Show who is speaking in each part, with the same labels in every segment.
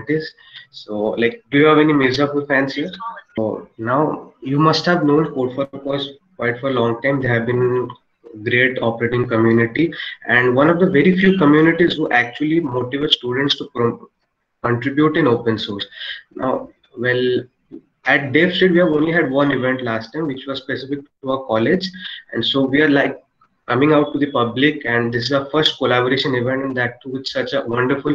Speaker 1: opportunities. So like, do you have any Mirzapur fans here? Now you must have known Code for Cause quite for a long time. They have been great operating community and one of the very few communities who actually motivate students to contribute in open source. Now, well, at Dev Street, we have only had one event last time, which was specific to our college, and so we are like coming out to the public, and this is our first collaboration event, and that too with such a wonderful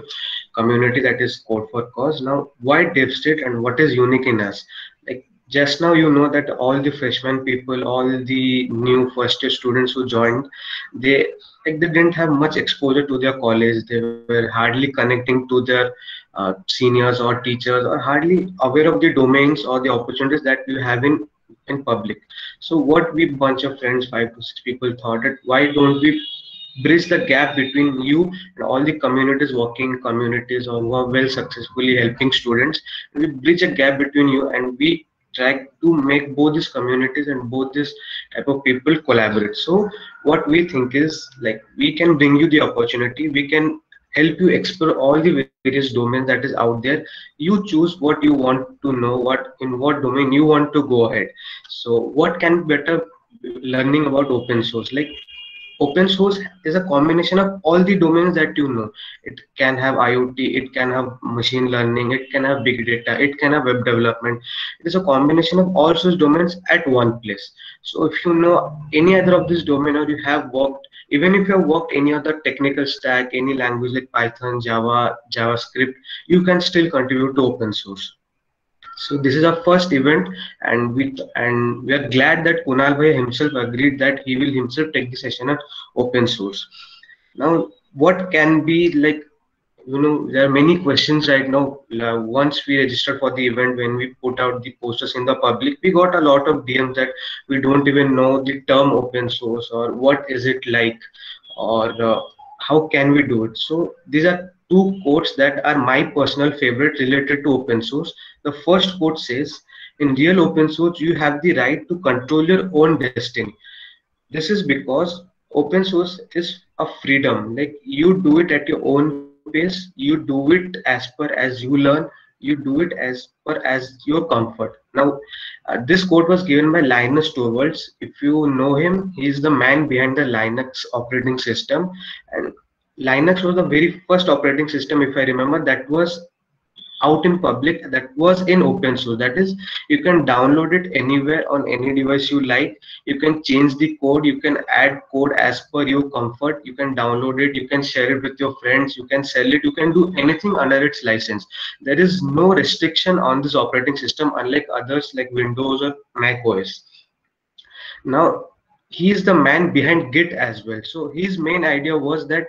Speaker 1: community that is Code for Cause. Now, why Dev Street and what is unique in us? Like just now, you know that all the freshman people, all the new first year students who joined, they they didn't have much exposure to their college. They were hardly connecting to their seniors or teachers, or hardly aware of the domains or the opportunities that you have in public. So what we bunch of friends, 5 to 6 people, thought that why don't we bridge the gap between you and all the communities, working communities, or who are well successfully helping students. We bridge a gap between you, and we try to make both these communities and both this type of people collaborate. So what we think is like we can bring you the opportunity, we can help you explore all the various domains that is out there. You choose what you want to know, what in what domain you want to go ahead. So what can be better learning about open source? Like open source is a combination of all the domains that you know. It can have IoT, it can have machine learning, it can have big data, it can have web development. It is a combination of all such domains at one place. So if you know any other of this domain, or you have worked, even if you have worked any other technical stack, any language like Python, Java, JavaScript, you can still contribute to open source. So this is our first event, and we are glad that Kunal Bhai himself agreed that he will himself take the session at open source. Now, what can be like, there are many questions right now. Once we registered for the event, when we put out the posters in the public, we got a lot of DMs that we don't even know the term open source, or what is it like, or how can we do it. So these are two quotes that are my personal favorite related to open source. The first quote says, in real open source, you have the right to control your own destiny. This is because open source is a freedom. Like you do it at your own pace, you do it as per as you learn, you do it as per as your comfort. Now, this quote was given by Linus Torvalds. If you know him, he is the man behind the Linux operating system. And Linux was the very first operating system, if I remember, that was out in public, that was in open source. That is, you can download it anywhere on any device you like. You can change the code, you can add code as per your comfort, you can download it, you can share it with your friends, you can sell it, you can do anything under its license. There is no restriction on this operating system, unlike others like Windows or Mac OS. Now, he is the man behind Git as well. So his main idea was that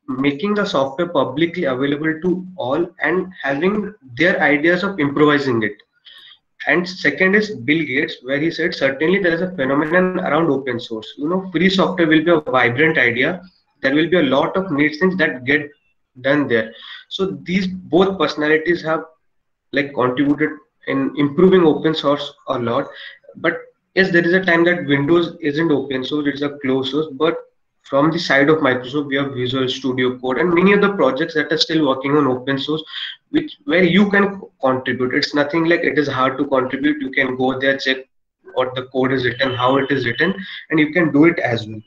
Speaker 1: making the software publicly available to all and having their ideas of improvising it. And second is Bill Gates, where he said certainly there is a phenomenon around open source. Free software will be a vibrant idea. There will be a lot of neat things that get done there. So these both personalities have like contributed in improving open source a lot. But yes, there is a time that Windows isn't open source, it's a closed source. But from the side of Microsoft, we have Visual Studio Code and many other projects that are still working on open source, which where you can contribute. It's nothing like it is hard to contribute. You can go there, check what the code is written, how it is written, and you can do it as well.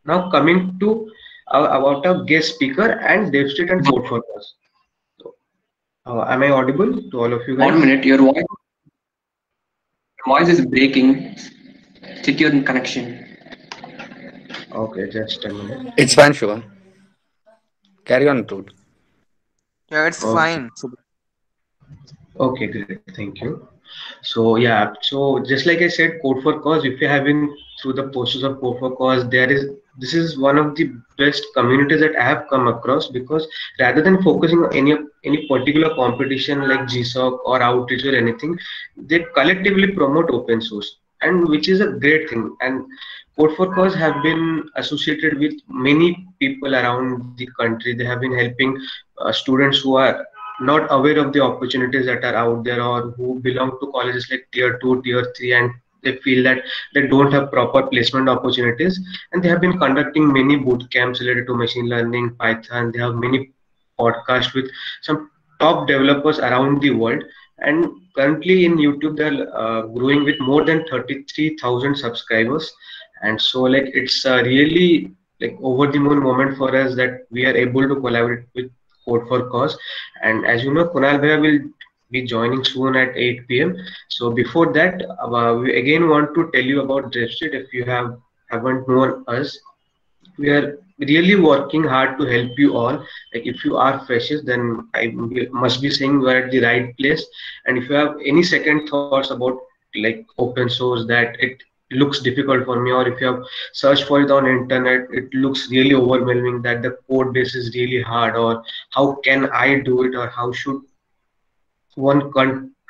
Speaker 1: Now coming to about our guest speaker and DevStreet and Code for Us. So, am I audible to all of you guys?
Speaker 2: 1 minute, your voice is breaking. Check your connection.
Speaker 1: Okay, just a minute.
Speaker 3: It's fine, Shubham. Carry on, dude.
Speaker 4: Yeah, it's
Speaker 1: Okay.
Speaker 4: fine.
Speaker 1: Okay, great. Thank you. So yeah, so just like I said, Code for Cause, if you have been through the posters of Code for Cause, this is one of the best communities that I have come across, because rather than focusing on any particular competition like GSOC or Outreach or anything, they collectively promote open source, and which is a great thing. And Code for Cause have been associated with many people around the country. They have been helping students who are not aware of the opportunities that are out there, or who belong to colleges like tier 2, tier 3, and they feel that they don't have proper placement opportunities. And they have been conducting many boot camps related to machine learning, Python. They have many podcasts with some top developers around the world. And currently in YouTube, they're growing with more than 33,000 subscribers. And so like it's really like over the moon moment for us that we are able to collaborate with Code for Cause. And as you know, Kunal Bhaiya will be joining soon at 8 p.m. So before that, we again want to tell you about Dripstate. If you haven't known us, we are really working hard to help you all. Like if you are freshers, then I must be saying we're at the right place. And if you have any second thoughts about like open source, that it looks difficult for me, or if you have searched for it on internet, it looks really overwhelming, that the code base is really hard, or how can I do it, or how should one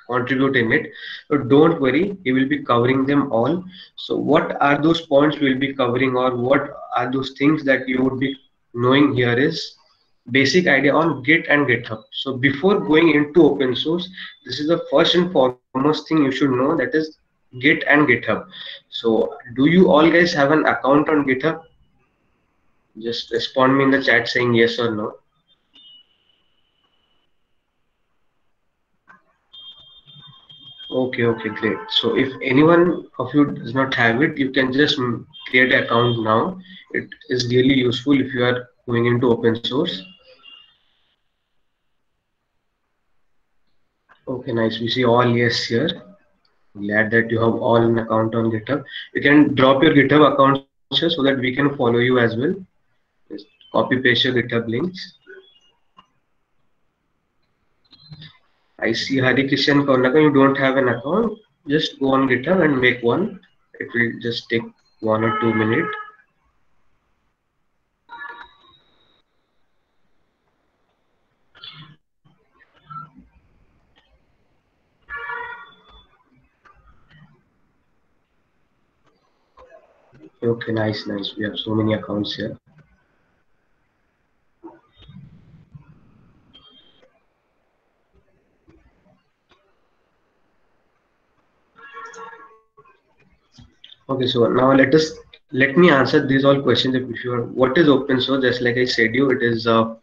Speaker 1: contribute in it. So don't worry, we will be covering them all. So what are those points we'll be covering, or what are those things that you would be knowing here is basic idea on Git and GitHub. So before going into open source, this is the first and foremost thing you should know, that is Git and GitHub. So do you all guys have an account on GitHub? Just respond me in the chat saying yes or no. Okay, great. So if anyone of you does not have it, you can just create an account now. It is really useful if you are going into open source. Okay, nice. We see all yes here. Glad that you have all an account on GitHub. You can drop your GitHub account here so that we can follow you as well. Just copy paste your GitHub links. I see Hari Kishan Kaunaka, you don't have an account. Just go on GitHub and make one. It will just take 1 or 2 minutes. Okay, nice. We have so many accounts here. Okay, so now let me answer these all questions. If you are, what is open source? Just like I said, it is a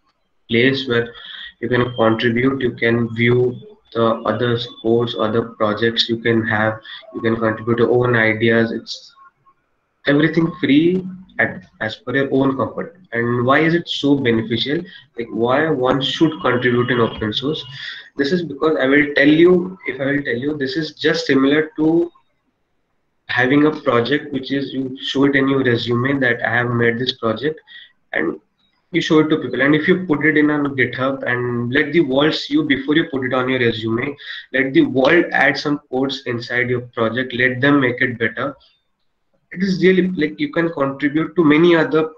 Speaker 1: place where you can contribute, you can view the other codes, other projects you can have, you can contribute your own ideas. It's everything free as per your own comfort. And why is it so beneficial? Like why one should contribute in open source? This is because I will tell you, this is just similar to having a project, which is you show it in your resume that I have made this project, and you show it to people. And if you put it in on GitHub and let the world see you before you put it on your resume, let the world add some codes inside your project, let them make it better. It is really like you can contribute to many other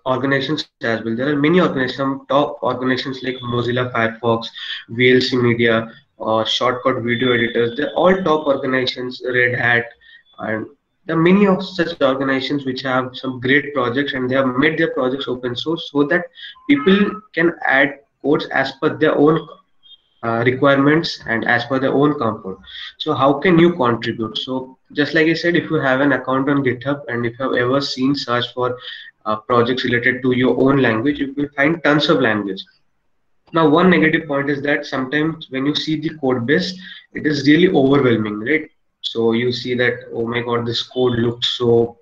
Speaker 1: organizations as well. There are many organizations, some top organizations like Mozilla Firefox, VLC Media, or Shortcut Video Editors. They're all top organizations, Red Hat, and there are many of such organizations which have some great projects, and they have made their projects open source so that people can add codes as per their own requirements and as per their own comfort. So how can you contribute? So just like I said, if you have an account on GitHub and if you have ever seen search for projects related to your own language, you will find tons of language. Now one negative point is that sometimes when you see the code base, it is really overwhelming, right? So you see that, oh my god, this code looks so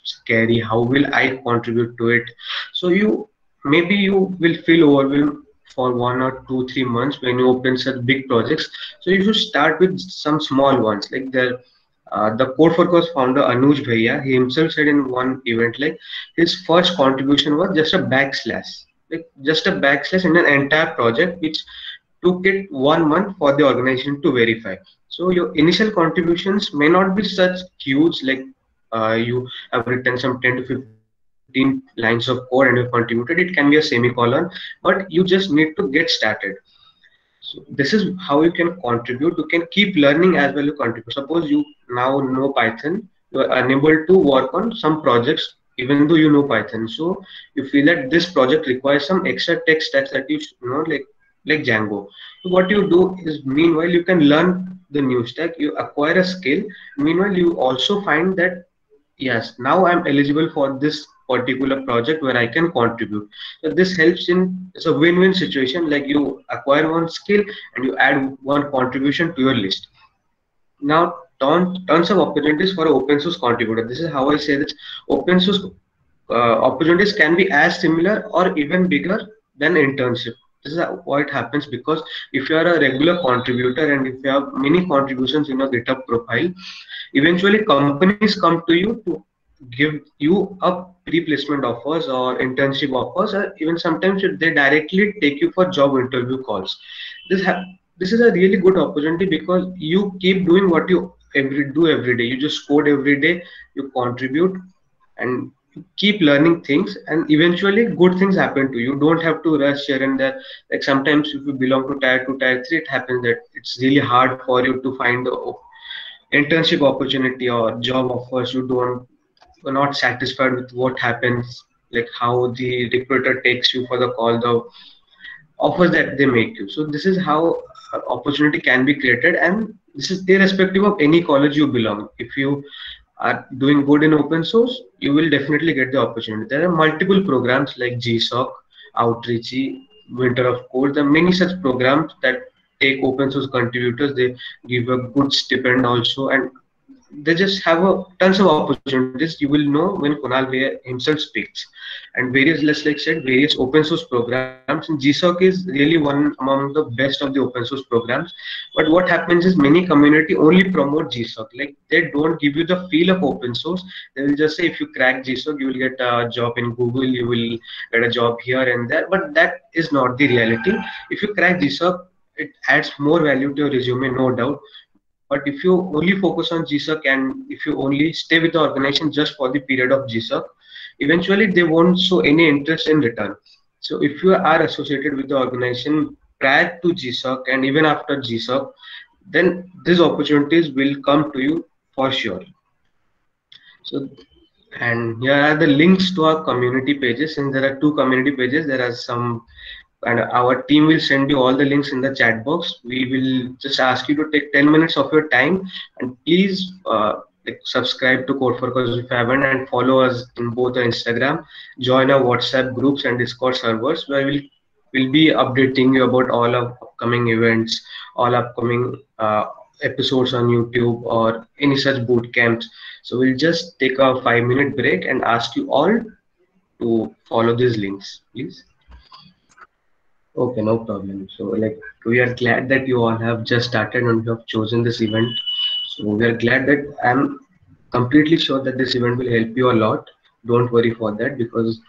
Speaker 1: scary, how will I contribute to it? So maybe you will feel overwhelmed for 1 or 2, 3 months when you open such big projects. So you should start with some small ones. Like the Code for Cause founder Anuj Bhaiya, he himself said in one event, like his first contribution was just a backslash, like just a backslash in an entire project, which took it 1 month for the organization to verify. So your initial contributions may not be such huge, like you have written some 10 to 15 lines of code and you contributed. It can be a semicolon, but you just need to get started. So this is how you can contribute. You can keep learning as well. You contribute. Suppose you now know Python, you are unable to work on some projects even though you know Python. So you feel that this project requires some extra tech stacks that you know, like Django. So what you do is, meanwhile, you can learn the new stack, you acquire a skill. Meanwhile, you also find that, yes, now I'm eligible for this particular project where I can contribute. So this helps in, it's a win-win situation, like you acquire one skill and you add one contribution to your list. Now, tons of opportunities for an open source contributor. This is how I say that open source opportunities can be as similar or even bigger than internship. This is why it happens, because if you are a regular contributor and if you have many contributions in your GitHub profile, eventually companies come to you to give you a pre-placement offers or internship offers, or even sometimes they directly take you for job interview calls. This is a really good opportunity because you keep doing what you every day. You just code every day, you contribute, and you keep learning things, and eventually good things happen to you. You don't have to rush here and there. Like sometimes if you belong to tier 2, tier 3, it happens that it's really hard for you to find the internship opportunity or job offers. You're not satisfied with what happens, like how the recruiter takes you for the call, the offers that they make you. So this is how opportunity can be created, and this is irrespective of any college you belong. If you are doing good in open source, you will definitely get the opportunity. There are multiple programs like GSOC, Outreachy, Winter of Code. There are many such programs that take open source contributors. They give a good stipend also, and they just have tons of opportunities. You will know when Kunal Bhaiya himself speaks. And various, let's like said, various open source programs. And GSOC is really one among the best of the open source programs. But what happens is many community only promote GSOC. Like they don't give you the feel of open source. They will just say if you crack GSOC, you will get a job in Google, you will get a job here and there. But that is not the reality. If you crack GSOC, it adds more value to your resume, no doubt. But if you only focus on GSOC and if you only stay with the organization just for the period of GSOC, eventually they won't show any interest in return. So if you are associated with the organization prior to GSOC and even after GSOC, then these opportunities will come to you for sure. So, and here are the links to our community pages. And there are 2 community pages. There are some, and our team will send you all the links in the chat box. We will just ask you to take 10 minutes of your time, and please like subscribe to Code for Cause if you haven't, and follow us in both the Instagram, join our WhatsApp groups and Discord servers, where we'll be updating you about all our upcoming events, all upcoming episodes on YouTube or any such boot camps. So we'll just take a 5-minute break and ask you all to follow these links, please. Okay, no problem. So like we are glad that you all have just started and you have chosen this event. So we are glad that I'm completely sure that this event will help you a lot. Don't worry for that, because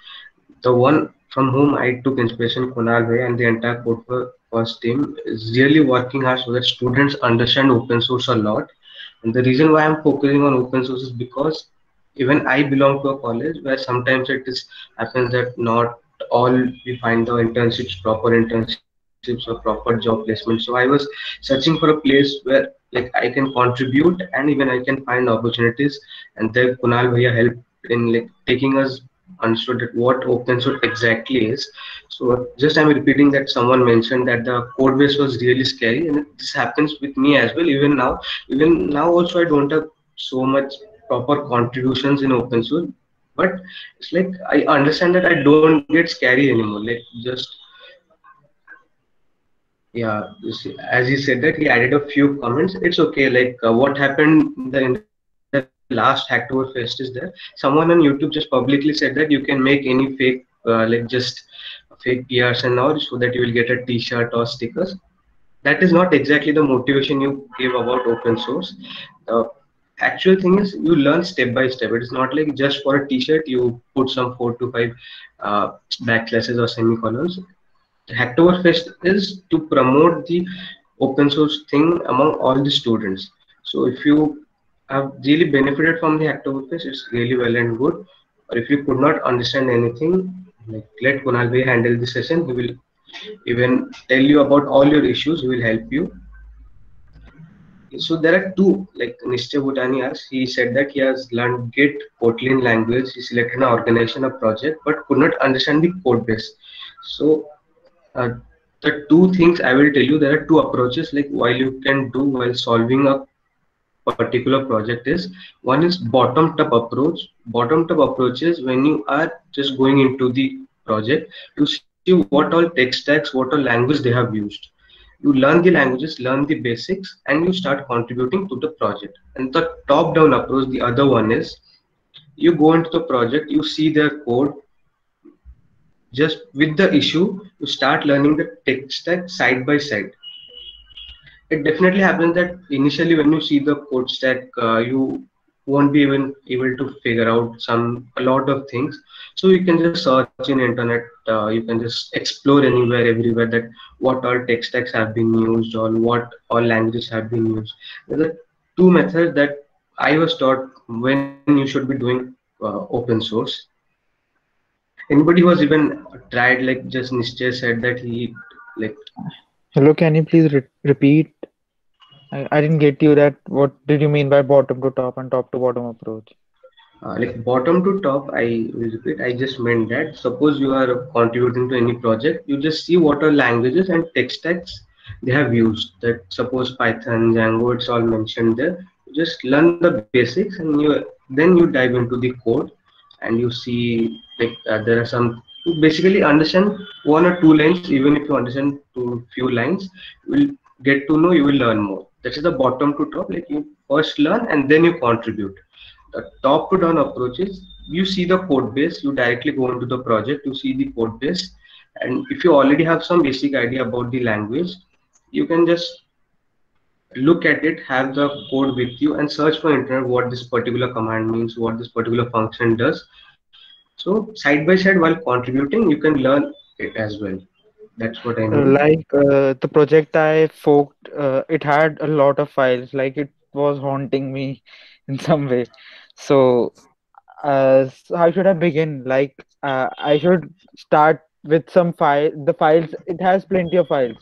Speaker 1: the one from whom I took inspiration, Kunal Bhai, and the entire Code for Cause team is really working hard so that students understand open source a lot. And the reason why I'm focusing on open source is because even I belong to a college where sometimes it is happens that not all we find the internships, proper internships or proper job placement. So I was searching for a place where like I can contribute and even I can find opportunities. And there Kunal Bhaiya helped in like taking us understood that what open source exactly is. So just I'm repeating that someone mentioned that the code base was really scary, and this happens with me as well. Even now also I don't have so much proper contributions in open source, but it's like I understand that I don't get scary anymore. Like just yeah, you see, as he said that he added a few comments. It's okay. Like what happened in the last Hacktober Fest is there. Someone on YouTube just publicly said that you can make any fake like just fake PRs and all so that you will get a T-shirt or stickers. That is not exactly the motivation you gave about open source. The actual thing is you learn step by step. It is not like just for a T-shirt you put some 4 to 5 backslashes or semicolons. Hacktoberfest is to promote the open source thing among all the students. So if you have really benefited from the Hacktoberfest, it's really well and good. Or if you could not understand anything, like let Kunal Bhai handle the session. He will even tell you about all your issues. He will help you. So there are 2, like Nishchay Bhutani asked, he said that he has learned Git, Kotlin language, he selected an organization, a project, but could not understand the code base. So the 2 things I will tell you, there are 2 approaches like while you can do while solving a particular project is, one is bottom-up approach. Bottom-up approach is when you are just going into the project to see what all tech stacks, what all language they have used. You learn the languages, learn the basics, and you start contributing to the project. And the top-down approach, the other one is you go into the project, you see their code, just with the issue, you start learning the tech stack side by side. It definitely happens that initially when you see the code stack, you won't be even able to figure out a lot of things. So you can just search in internet, you can just explore anywhere, everywhere, that what all tech stacks have been used or what all languages have been used. There are two methods that I was taught when you should be doing open source. Anybody was even tried, like just Nishchay said that he like
Speaker 5: Hello, can you please repeat? I didn't get you that. What did you mean by bottom to top and top to bottom approach?
Speaker 1: like bottom to top, I will repeat, I just meant that suppose you are contributing to any project, you just see what are languages and tech stacks they have used. That suppose Python, Django, it's all mentioned there. You just learn the basics and then you dive into the code and you see like there are some, you basically understand one or two lines. Even if you understand two few lines, you will get to know, you will learn more. That is the bottom to top, like you first learn and then you contribute. The top to down approach is you see the code base, you directly go into the project, you see the code base, and if you already have some basic idea about the language, you can just look at it, have the code with you, and search for internet what this particular command means, what this particular function does. So side by side while contributing, you can learn it as well. That's what I mean.
Speaker 5: The project I forked, it had a lot of files. Like it was haunting me in some way. So, how should I begin? I should start with some file. The files, it has plenty of files.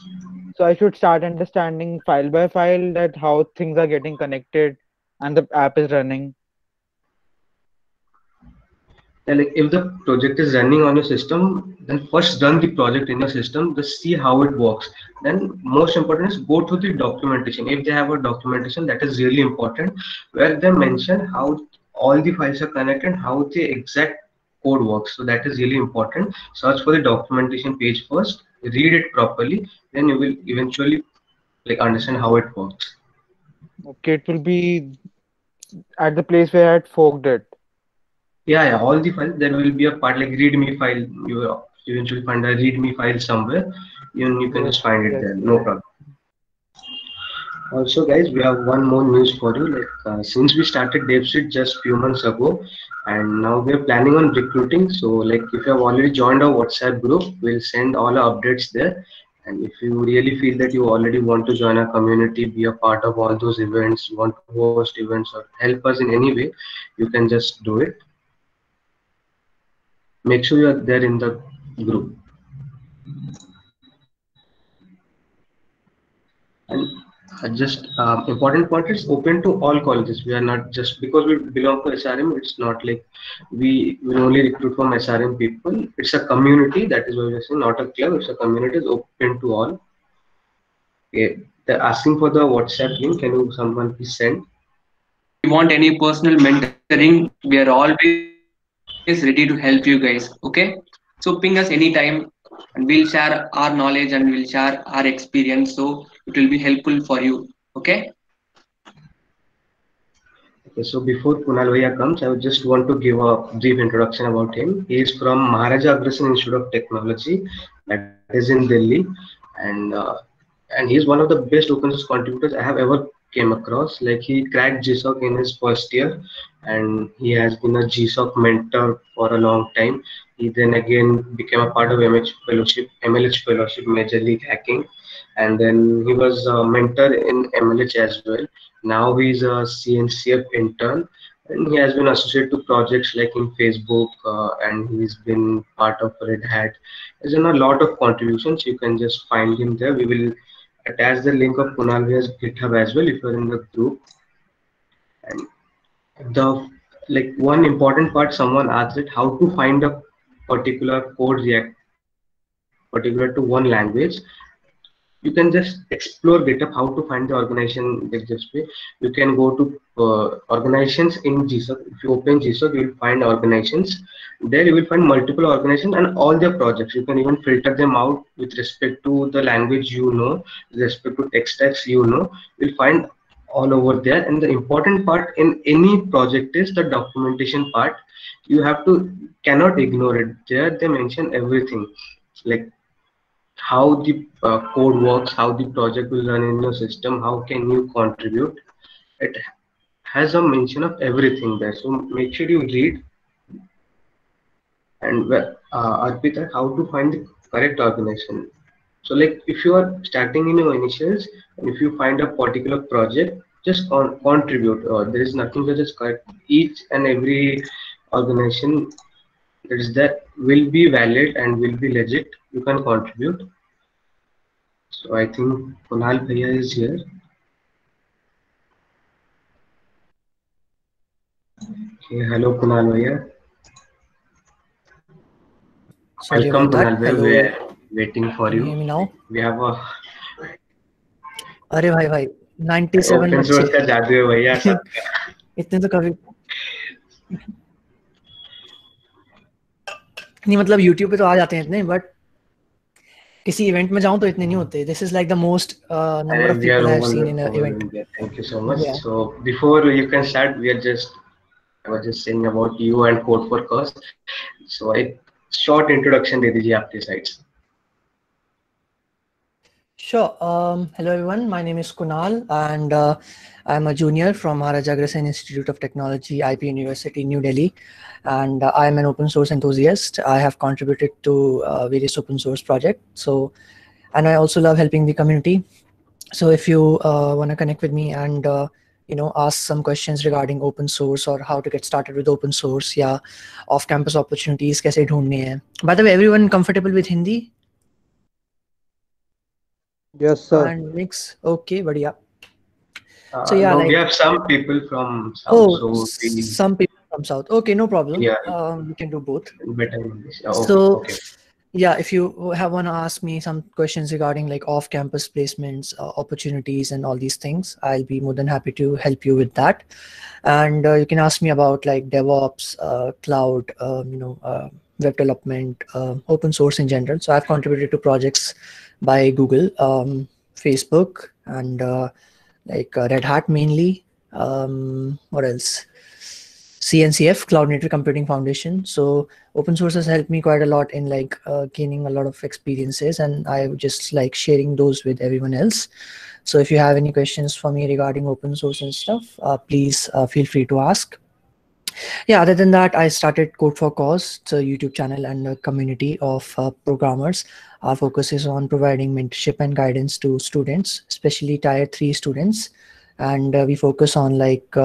Speaker 5: So I should start understanding file by file that how things are getting connected and the app is running.
Speaker 1: Yeah, like if the project is running on your system, then first run the project in your system, just see how it works. Then most important is go to the documentation. If they have a documentation, that is really important, where they mention how all the files are connected, how the exact code works. So that is really important. Search for the documentation page first, read it properly, then you will eventually like understand how it works.
Speaker 5: Okay, it will be at the place where I had forked it.
Speaker 1: Yeah, all the files, there will be a part like readme file. You will eventually find a readme file somewhere. You can
Speaker 5: Yes,
Speaker 1: just find it
Speaker 5: yes.
Speaker 1: there, no problem. Also, guys, we have one more news for you. Like since we started DevStreet just few months ago, and now we are planning on recruiting. So, like if you have already joined our WhatsApp group, we'll send all our updates there. And if you really feel that you already want to join our community, be a part of all those events, you want to host events or help us in any way, you can just do it. Make sure you are there in the group. And just important point, it's open to all colleges. We are not just because we belong to SRM, it's not like we will only recruit from SRM people. It's a community, that is why we're saying not a club, it's a community, it's open to all. Okay. They're asking for the WhatsApp link. Can you someone please send?
Speaker 2: If you want any personal mentoring, we are always ready to help you guys. Okay, so ping us anytime and we'll share our knowledge and we'll share our experience, so it will be helpful for you. Okay.
Speaker 1: Okay, so before Kunal Bhaiya comes, I would just want to give a brief introduction about him. He is from Maharaja Agrasen Institute of Technology, that is in Delhi, and uh, and he is one of the best open source contributors I have ever came across. Like he cracked GSOC in his first year, and he has been a GSOC mentor for a long time. He then again became a part of MLH Fellowship, Major League Hacking, and then he was a mentor in MLH as well. Now he's a CNCF intern, and he has been associated to projects like in Facebook, and he's been part of Red Hat. There's been a lot of contributions. You can just find him there. We will attach the link of Kunal Bhaiya's GitHub as well if you're in the group. And the like one important part, someone asked it, how to find a particular code react particular to one language. you can just explore GitHub how to find the organization this way. You can go to organizations in GSOC. If you open GSOC, you will find organizations. There you will find multiple organizations and all their projects. You can even filter them out with respect to the language you know, with respect to tech stacks you know. You'll find all over there. And the important part in any project is the documentation part. You have to cannot ignore it. There they mention everything, like how the code works, how the project will run in your system, how can you contribute. It has a mention of everything there. So make sure you read. And Arpita, how to find the correct organization. So like if you are starting in your initials and if you find a particular project, just contribute. There is nothing to just correct. Each and every organization that is that will be valid and will be legit. You can contribute. So I think Kunal Bhaiya is here. Okay, hello Kunal Bhaiya.
Speaker 6: Sorry
Speaker 1: Welcome
Speaker 6: about that.
Speaker 1: Kunal Bhaiya.
Speaker 6: Hello,
Speaker 1: We are waiting for
Speaker 6: can you
Speaker 1: you.
Speaker 6: hear me now?
Speaker 1: We have a
Speaker 6: अरे भाई 97
Speaker 1: open source
Speaker 6: बच्चे
Speaker 1: का जादू है भैया सबका.
Speaker 6: इतने तो कभी नहीं, मतलब YouTube पे तो आ जाते हैं इतने, बट किसी इवेंट में जाऊं तो इतने नहीं होते. This is like the most number of
Speaker 1: We are
Speaker 6: people I have seen in an event.
Speaker 1: overwhelmed. Yeah, thank you so much.
Speaker 6: Yeah.
Speaker 1: So before you can start, I was just saying about you and Code for Cause. So a short introduction दे दीजिए आपके sides.
Speaker 6: Sure. Hello everyone. My name is Kunal, and I'm a junior from Maharaja Agrasen Institute of Technology, IP University, New Delhi, and I'm an open source enthusiast. I have contributed to various open source projects. So, and I also love helping the community. So, if you want to connect with me and ask some questions regarding open source or how to get started with open source, yeah, off-campus opportunities, कैसे ढूंढने हैं. By the way, everyone comfortable with Hindi?
Speaker 5: Yes, sir.
Speaker 6: And mix. Okay, बढ़िया. So yeah,
Speaker 1: no,
Speaker 6: like
Speaker 1: we have some people from South. So
Speaker 6: some people from South. Okay, no problem.
Speaker 1: Yeah.
Speaker 6: We can do both.
Speaker 1: Better English.
Speaker 6: So
Speaker 1: Okay.
Speaker 6: yeah, if you want to ask me some questions regarding like off-campus placements, opportunities, and all these things, I'll be more than happy to help you with that. And you can ask me about like DevOps, cloud, web development, open source in general. So I've contributed to projects by Google, Facebook, and like Red Hat mainly. What else? CNCF, Cloud Native Computing Foundation. So open source has helped me quite a lot in like gaining a lot of experiences, and I just like sharing those with everyone else. So if you have any questions for me regarding open source and stuff, please feel free to ask. Yeah, other than that, I started Code for Cause. It's a YouTube channel and a community of programmers. Our focus is on providing mentorship and guidance to students, especially Tier 3 students. And we focus on like,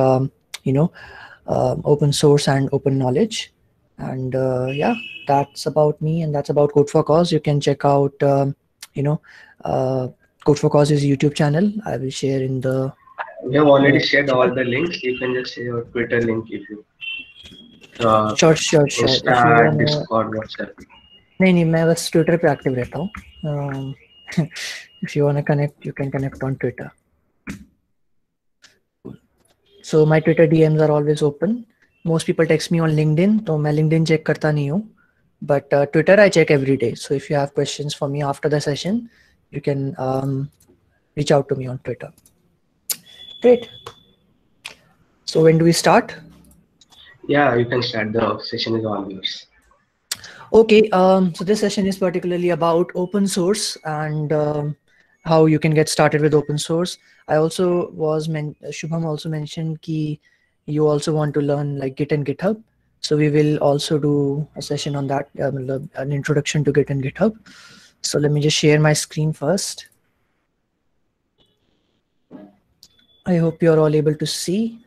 Speaker 6: open source and open knowledge. And yeah, that's about me and that's about Code for Cause. You can check out, Code for Cause's YouTube channel. I will share in the...
Speaker 1: We have already shared all the links. You can just share your Twitter link if you...
Speaker 6: Sure.
Speaker 1: Insta, Discord, WhatsApp.
Speaker 6: नहीं मैं बस Twitter पे active रहता हूँ. If you want to connect, you can connect on Twitter. So my Twitter DMs are always open. Most people text me on LinkedIn, तो मैं LinkedIn check करता नहीं हूँ. But Twitter I check every day. So if you have questions for me after the session, you can reach out to me on Twitter. Great. So when do we start?
Speaker 1: Yeah, you can start. The session is all yours.
Speaker 6: Okay, so this session is particularly about open source and how you can get started with open source. I also Shubham also mentioned ki you also want to learn like Git and GitHub. So we will also do a session on that, an introduction to Git and GitHub. So let me just share my screen first. I hope you're all able to see.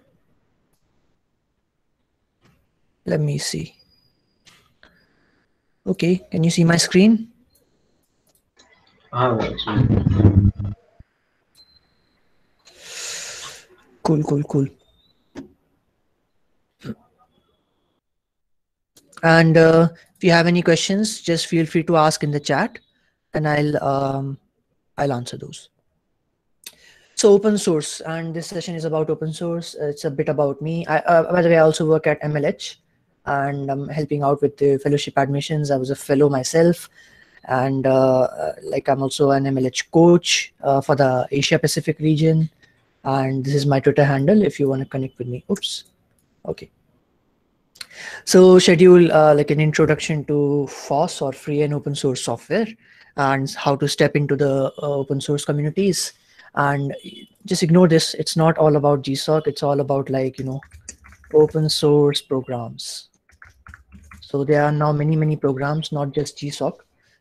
Speaker 6: Let me see. Okay, can you see my screen? Cool. And if you have any questions, just feel free to ask in the chat, and I'll answer those. So open source, and this session is about open source. It's a bit about me. By the way, I also work at MLH, and I'm helping out with the fellowship admissions. I was a fellow myself, and like I'm also an MLH coach for the Asia Pacific region. And this is my Twitter handle if you want to connect with me. Oops. Okay. So schedule like an introduction to FOSS, or free and open source software, and how to step into the open source communities. And just ignore this. It's not all about GSOC. It's all about, like, open source programs. So there are now many programs, not just GSOC.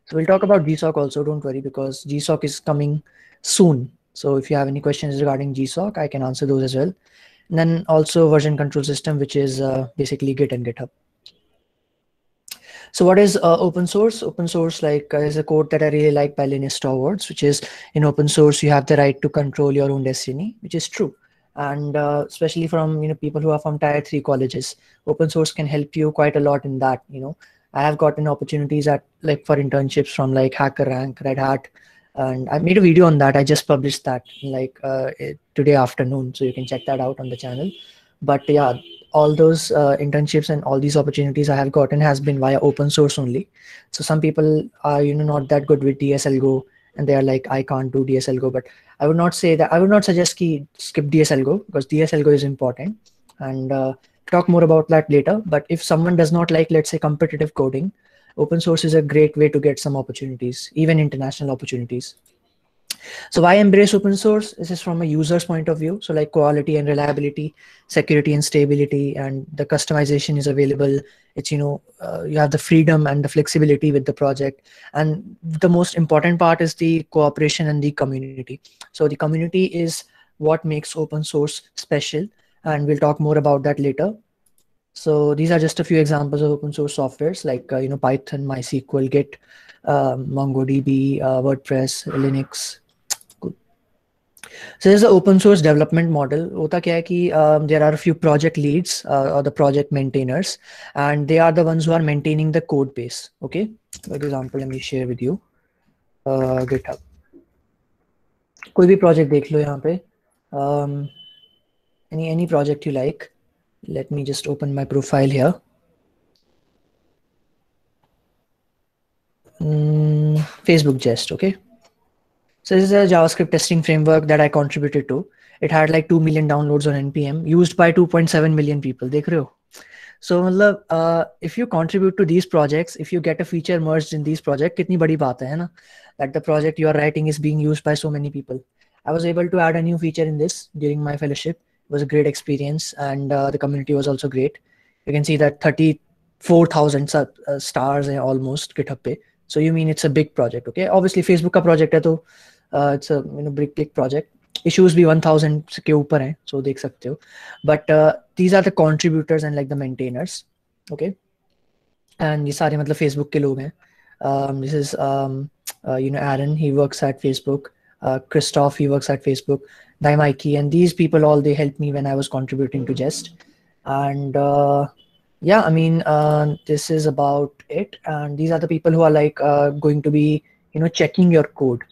Speaker 6: So we'll talk about GSOC also, don't worry, because GSOC is coming soon. So if you have any questions regarding GSOC, I can answer those as well. And then also version control system, which is basically Git and GitHub. So what is open source? Open source, like, is a quote that I really like by Linus Torvalds, which is, in open source, you have the right to control your own destiny, which is true. And especially from people who are from tier 3 colleges, open source can help you quite a lot in that. I have gotten opportunities at, like, for internships from like HackerRank, Red Hat, and I made a video on that. I just published that like today afternoon, so you can check that out on the channel. But yeah, all those internships and all these opportunities I have gotten has been via open source only. So some people are not that good with DSL Go, and they are like, I can't do DSL Go. But I would not say that. I would not suggest skip DSL Go, because DSL Go is important, and talk more about that later. But if someone does not like, let's say, competitive coding, open source is a great way to get some opportunities, even international opportunities. So why embrace open source? This is from a user's point of view. So like quality and reliability, security and stability, and the customization is available. It's, you have the freedom and the flexibility with the project. And the most important part is the cooperation and the community. So the community is what makes open source special. And we'll talk more about that later. So these are just a few examples of open source softwares, like, Python, MySQL, Git, MongoDB, WordPress, Linux. So there's the open source development model. Hota kya hai ki, there are a few project leads or the project maintainers, and they are the ones who are maintaining the code base. Okay. For example, let me share with you GitHub. कोई भी project देख लो यहाँ पे. Any project you like. Let me just open my profile here. Facebook Jest, okay. So this is a JavaScript testing framework that I contributed to. It had like 2 million downloads on NPM, used by 2.7 million people. देख रहे हो? So if you contribute to these projects, if you get a feature merged in these projects, कितनी बड़ी बात है ना? That the project you are writing is being used by so many people. I was able to add a new feature in this during my fellowship. It was a great experience, and the community was also great. You can see that 34,000 stars almost GitHub पे. So you mean it's a big project, okay? Obviously Facebook का project है, तो it's a big project. Issues भी 1,000 के ऊपर हैं, so देख सकते हो. But these are the contributors and like the maintainers, okay? And ये सारे मतलब Facebook के लोग हैं. This is Aaron, he works at Facebook. Christoph, he works at Facebook. Daimaki, and these people all, they helped me when I was contributing to Jest. And yeah, I mean, this is about it. And these are the people who are like going to be checking your code.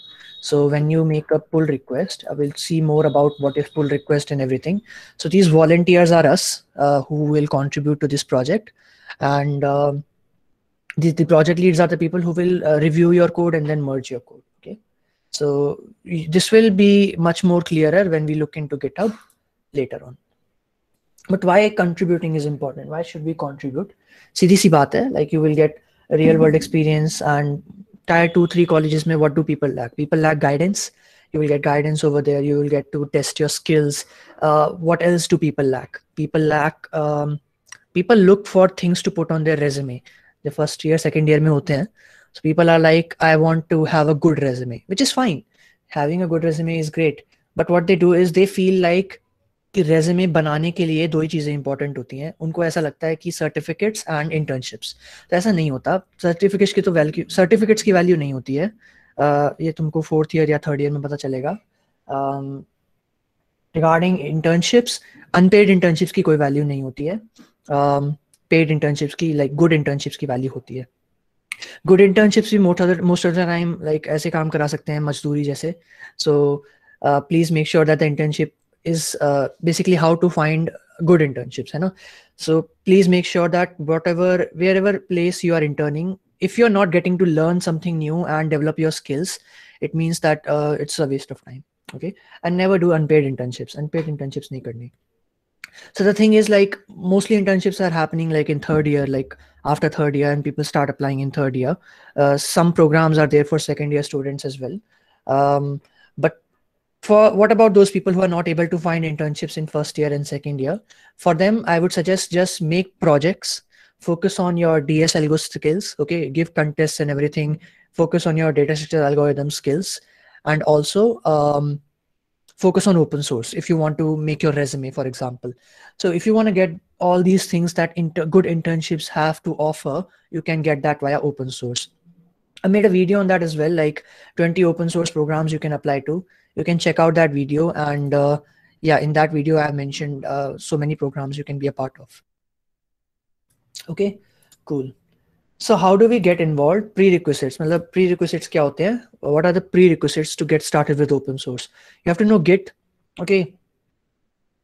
Speaker 6: So when you make a pull request, I will see more about what is pull request and everything. So these volunteers are us who will contribute to this project. And the project leads are the people who will review your code and then merge your code. Okay. So this will be much more clearer when we look into GitHub later on. But why contributing is important? Why should we contribute? सीधी सी बात है, like you will get a real world experience, and tier 2-3 colleges में what do people lack? People lack guidance. You will get guidance over there. You will get to test your skills. What else do people lack? People look for things to put on their resume. The first year, second year में होते हैं. So people are like, I want to have a good resume, which is fine. Having a good resume is great. But what they do is they feel like कि resume बनाने के लिए दो ही चीजें important होती हैं. उनको ऐसा लगता है कि certificates and internships. तो ऐसा नहीं होता. Certificates की value नहीं होती है. ये तुमको 4th year या 3rd year में पता चलेगा. Regarding internships, unpaid internships की कोई value नहीं होती है. Paid internships की, like good internships की value होती है. गुड इंटर्नशिप्स भी most of the time like ऐसे काम करा सकते हैं मजदूरी जैसे. So please make sure that the internship is basically how to find good internships, है ना. So please make sure that wherever place you are interning, if you're not getting to learn something new and develop your skills, it means that it's a waste of time. Okay, and never do unpaid internships. Unpaid internships nahi karni. So the thing is, like, mostly internships are happening like in third year, like after third year, and people start applying in third year. Some programs are there for second year students as well. But for what about those people who are not able to find internships in first year and second year? For them, I would suggest just make projects, focus on your DS algo skills. Okay, give contests and everything. Focus on your data structure algorithm skills, and also focus on open source if you want to make your resume, for example. So if you want to get all these things that good internships have to offer, you can get that via open source. I made a video on that as well, like 20 open source programs you can apply to. You can check out that video, and yeah, in that video I mentioned so many programs you can be a part of. Okay, cool. So how do we get involved? Prerequisites. मतलब prerequisites क्या होते हैं? What are the prerequisites to get started with open source? You have to know Git. Okay.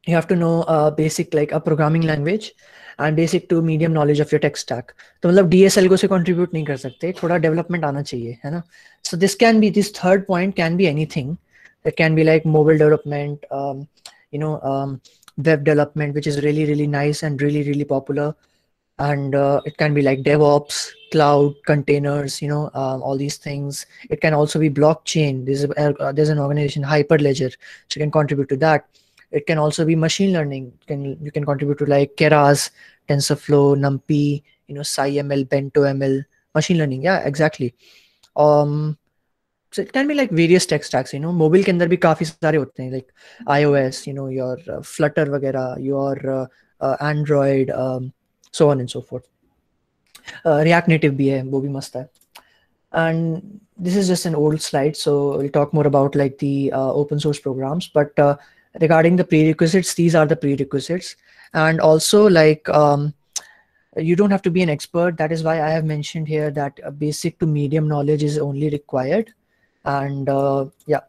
Speaker 6: You have to know basic like a programming language and basic to medium knowledge of your tech stack. तो मतलब DSL से contribute नहीं कर सकते. थोड़ा development आना चाहिए, है ना? So this third point can be anything. It can be like mobile development, web development, which is really, really nice and really, really popular. And it can be like DevOps, cloud, containers, all these things. It can also be blockchain. There's an organization, Hyperledger, so you can contribute to that. It can also be machine learning. You can contribute to like Keras, TensorFlow, NumPy, SciML, BentoML, machine learning. Yeah, exactly. So it can be like various tech stacks. Mobile के अंदर भी काफी सारे होते हैं, like iOS, your Flutter वगैरह, your Android, so on and so forth. React Native भी है, वो भी मस्त है. And this is just an old slide, so we'll talk more about like the open source programs. But regarding the prerequisites, these are the prerequisites. And also like you don't have to be an expert. That is why I have mentioned here that basic to medium knowledge is only required. And yeah,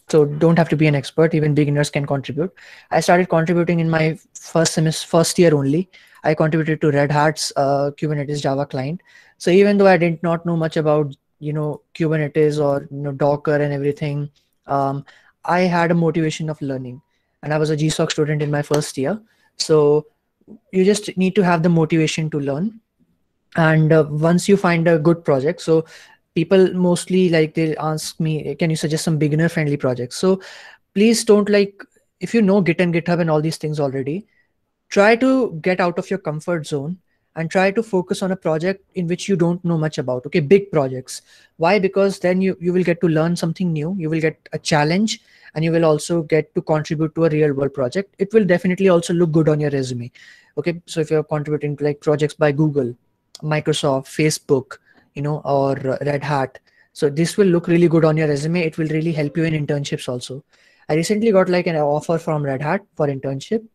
Speaker 6: so don't have to be an expert. Even beginners can contribute. I started contributing in my first year only. I contributed to Red Hat's Kubernetes Java client. So even though I did not know much about Kubernetes or Docker and everything, I had a motivation of learning, and I was a GSOC student in my first year. So you just need to have the motivation to learn. And once you find a good project, so people mostly like they ask me, can you suggest some beginner friendly projects? So please don't if you know Git and GitHub and all these things already, try to get out of your comfort zone and try to focus on a project in which you don't know much about. Okay, big projects. Why? Because then you will get to learn something new. You will get a challenge, and you will also get to contribute to a real world project. It will definitely also look good on your resume. Okay, so if you're contributing to like projects by Google, Microsoft, Facebook, or Red Hat, so this will look really good on your resume. It will really help you in internships also. I recently got like an offer from Red Hat for internship,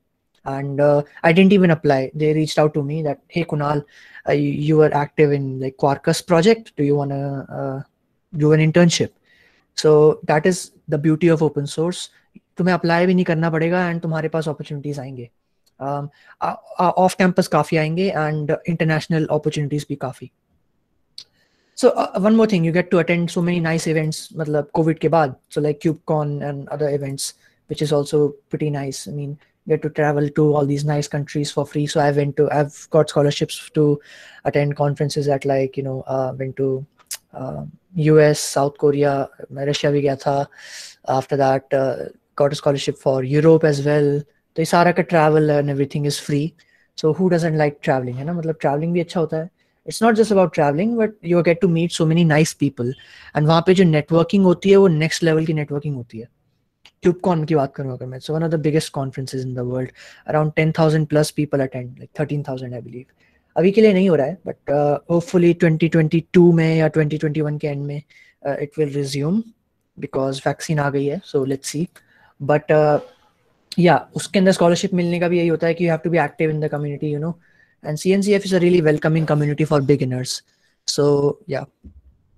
Speaker 6: and I didn't even apply. They reached out to me that, hey Kunal, you were active in like Quarkus project. Do you want to do an internship? So that is the beauty of open source. तुम्हें apply भी नहीं करना पड़ेगा, and तुम्हारे पास opportunities आएंगे. Off campus काफी आएंगे, and international opportunities भी काफी. So one more thing, you get to attend so many nice events, मतलब COVID के बाद, so like KubeCon and other events, which is also pretty nice. I mean, get to travel to all these nice countries for free. So I've got scholarships to attend conferences at like, went to US, South Korea, Russia भी गया था. After that, got a scholarship for Europe as well. तो ये सारा का travel and everything is free. So who doesn't like traveling, है ना? मतलब traveling भी अच्छा होता है. It's not just about traveling, but you get to meet so many nice people. And वहाँ पे जो networking होती है, वो next level की networking होती है. KubeCon की बात करूँ अगर मैं, so one of the biggest conferences in the world, around 10,000 plus people attend, like 13,000 I believe. अभी के लिए नहीं हो रहा है, but hopefully 2022 में या 2021 के end में it will resume because vaccine आ गई है, so let's see. But yeah, उसके अंदर scholarship मिलने का भी यही होता है कि you have to be active in the community, and CNCF is a really welcoming community for beginners. So yeah,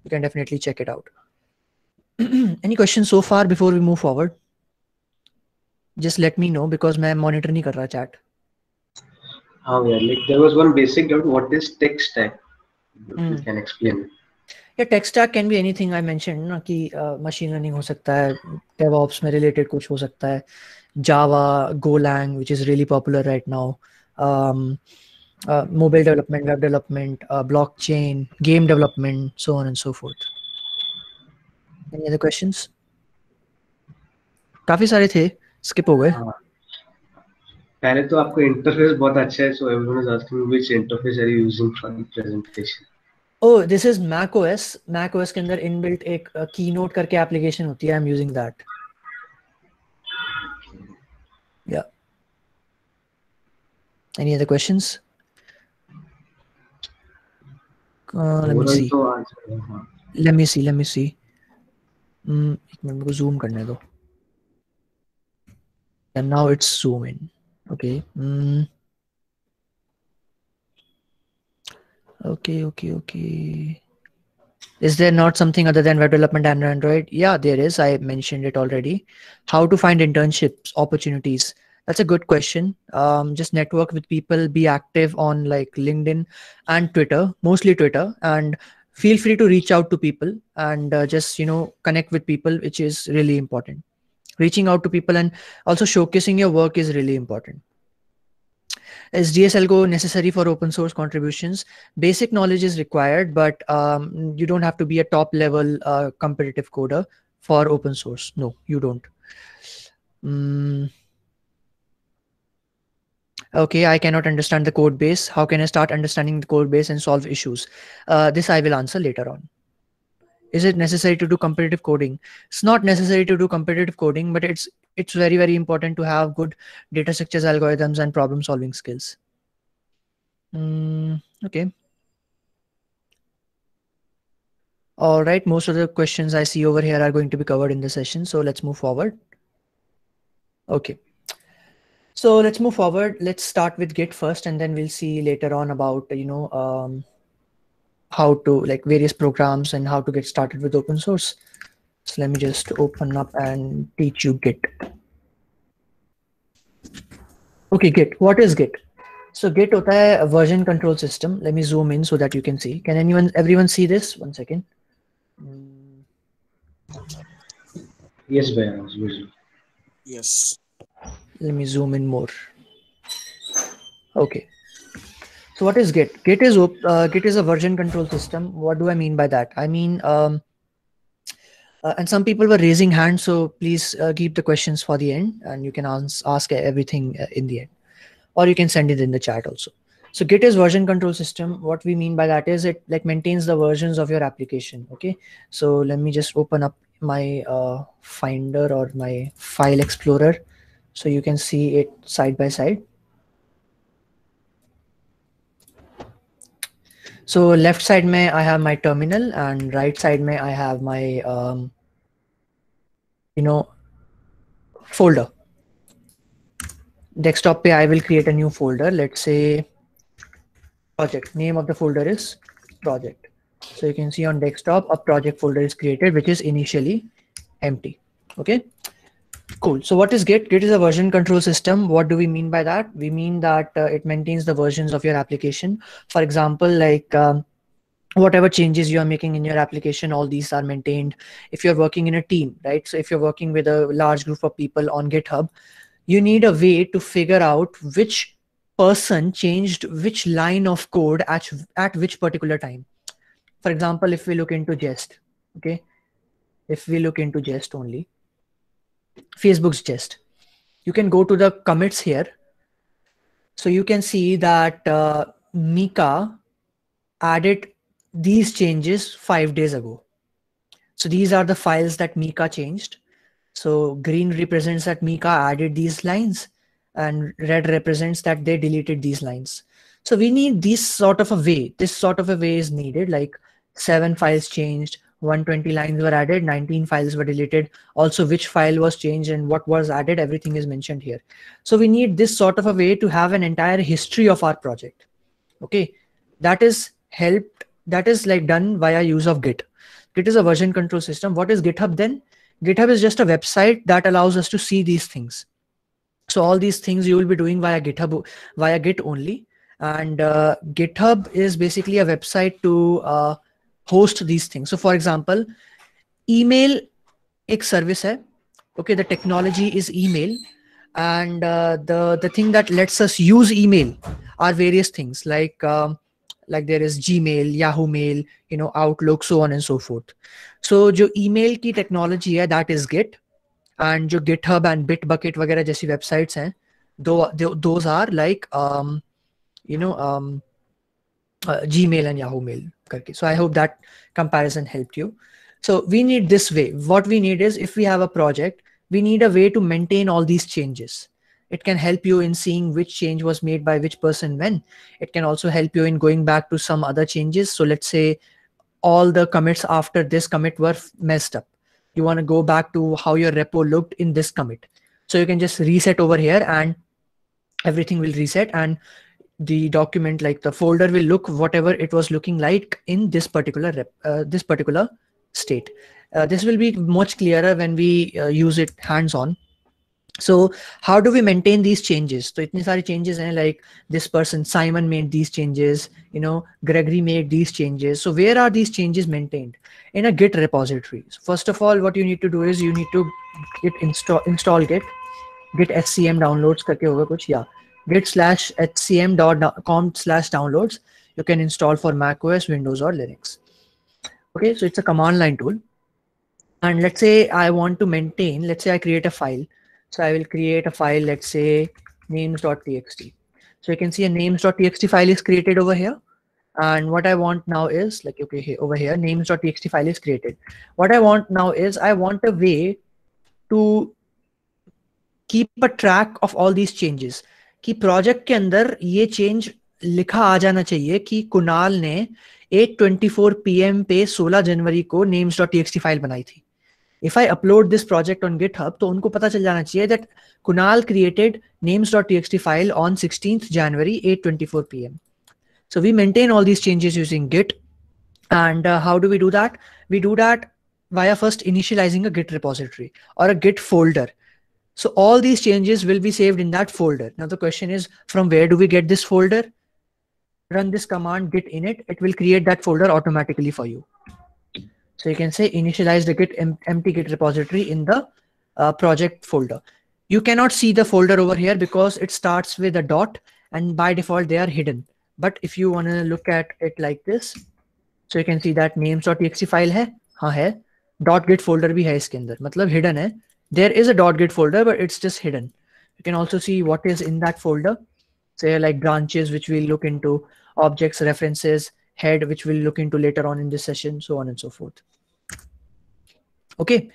Speaker 6: you can definitely check it out. Any questions so far before we move forward? Just let me know because मैं monitor नहीं कर रहा chat.
Speaker 1: Oh yeah, like there was one basic doubt. What is tech stack? If you can explain.
Speaker 6: Yeah, tech stack can be anything I mentioned ना कि machine learning हो सकता है, DevOps में related कुछ हो सकता है, Java, Golang, which is really popular right now, mobile development, web development, blockchain, game development, so on and so forth. Any other questions? काफी सारे थे, skip हो गए.
Speaker 1: पहले तो आपका इंटरफेस बहुत अच्छा है, so everyone is asking which interface are you using for the presentation?
Speaker 6: Oh, this is Mac OS. Mac OS के अंदर inbuilt एक keynote करके application होती है. I'm using that. Yeah. Any other questions? Let me see. Let me see. Let me see. एक minute मेरे को zoom करने दो. And now it's zoom in. Okay. Okay. Is there not something other than web development and Android? Yeah, there is. I mentioned it already. How to find internships, opportunities. That's a good question. Just network with people, be active on like LinkedIn and Twitter, mostly Twitter, and feel free to reach out to people and just, connect with people, which is really important. Reaching out to people and also showcasing your work is really important. Is DSLGO necessary for open source contributions? Basic knowledge is required, but you don't have to be a top level competitive coder for open source. No, you don't. Okay, I cannot understand the code base. How can I start understanding the code base and solve issues? This I will answer later on. Is it necessary to do competitive coding? It's not necessary to do competitive coding, but it's very, very important to have good data structures, algorithms, and problem solving skills. Okay. All right. Most of the questions I see over here are going to be covered in the session. So let's move forward. Okay. So let's move forward. Let's start with Git first, and then we'll see later on about, how to like various programs and how to get started with open source. So let me just open up and teach you Git. Okay, Git. What is Git? So Git hota hai a version control system. Let me zoom in so that you can see. Can everyone see this? One second.
Speaker 1: Yes, Bhaiya.
Speaker 4: Yes.
Speaker 6: Let me zoom in more. Okay. So what is Git? Git is a version control system. What do I mean by that? I mean, and some people were raising hands, so please keep the questions for the end, and you can ask everything in the end, or you can send it in the chat also. So Git is version control system. What we mean by that is it like maintains the versions of your application. Okay. So let me just open up my Finder or my file explorer, so you can see it side by side. So left side mein I have my terminal, and right side mein I have my folder. Desktop pe I will create a new folder. Let's say project. Name of the folder is project. So you can see on desktop a project folder is created, which is initially empty. Okay. Cool. So what is Git? Git is a version control system. What do we mean by that? We mean that it maintains the versions of your application. For example, like whatever changes you are making in your application, all these are maintained. If you're working in a team, right? So if you're working with a large group of people on GitHub, you need a way to figure out which person changed which line of code at which particular time. For example, if we look into Jest, okay? If we look into Jest only, Facebook's Jest, you can go to the commits here. So you can see that Mika added these changes 5 days ago. So these are the files that Mika changed. So green represents that Mika added these lines, and red represents that they deleted these lines. So we need this sort of a way. This sort of a way is needed, like 7 files changed, 120 lines were added, 19 files were deleted. Also which file was changed and what was added, everything is mentioned here. So we need this sort of a way to have an entire history of our project. Okay, that is helped that is like done via use of Git. Git is a version control system. What is GitHub then? GitHub is just a website that allows us to see these things. So all these things you will be doing via GitHub, via Git only. And GitHub is basically a website to host these things. So for example, email एक service है. Okay, the technology is email, and the thing that lets us use email are various things like there is Gmail, Yahoo Mail, Outlook, so on and so forth. So जो email की technology है, that is Git, and जो GitHub and Bitbucket वगैरह जैसी websites हैं, those are like Gmail and Yahoo Mail करके. So I hope that comparison helped you. So we need this way. What we need is, if we have a project, we need a way to maintain all these changes. It can help you in seeing which change was made by which person when. It can also help you in going back to some other changes. So let's say all the commits after this commit were messed up. You want to go back to how your repo looked in this commit. So you can just reset over here and everything will reset, and the document, like the folder, will look whatever it was looking like in this particular state. This will be much clearer when we use it hands-on. So how do we maintain these changes? So itne sare changes hain, like this person Simon made these changes, Gregory made these changes. So where are these changes maintained? In a Git repository. So first of all, what you need to do is you need to install Git scm downloads करके होगा कुछ, या git/hcm.com/downloads. You can install for Mac OS, Windows or Linux. Okay, so it's a command line tool. And let's say I want to maintain, let's say I create a file. So I will create a file, let's say names.txt. So you can see a names.txt file is created over here. And what I want now is like, okay, here, over here, names.txt file is created. What I want now is I want a way to keep a track of all these changes. कि project के अंदर ये change लिखा आ जाना चाहिए कि कुणाल ने 8:24 PM पे 16 जनवरी को names.txt फाइल बनाई थी. If I upload this project on GitHub, तो उनको पता चल जाना चाहिए that Kunal created names.txt file on 16th January 8:24 PM. So we maintain all these changes using Git. And how do we do that? We do that via first initializing a Git repository or a Git folder. So all these changes will be saved in that folder. Now the question is, from where do we get this folder? Run this command git init. It will create that folder automatically for you. So you can say initialize the Git empty Git repository in the project folder. You cannot see the folder over here because it starts with a dot, and by default they are hidden. But if you want to look at it like this, so you can see that names.txt file है, हाँ है, .git folder भी है इसके अंदर, मतलब hidden है. There is a .git folder, but it's just hidden. You can also see what is in that folder. Say like branches, which we'll look into, objects, references, head, which we'll look into later on in this session, so on and so forth. Okay,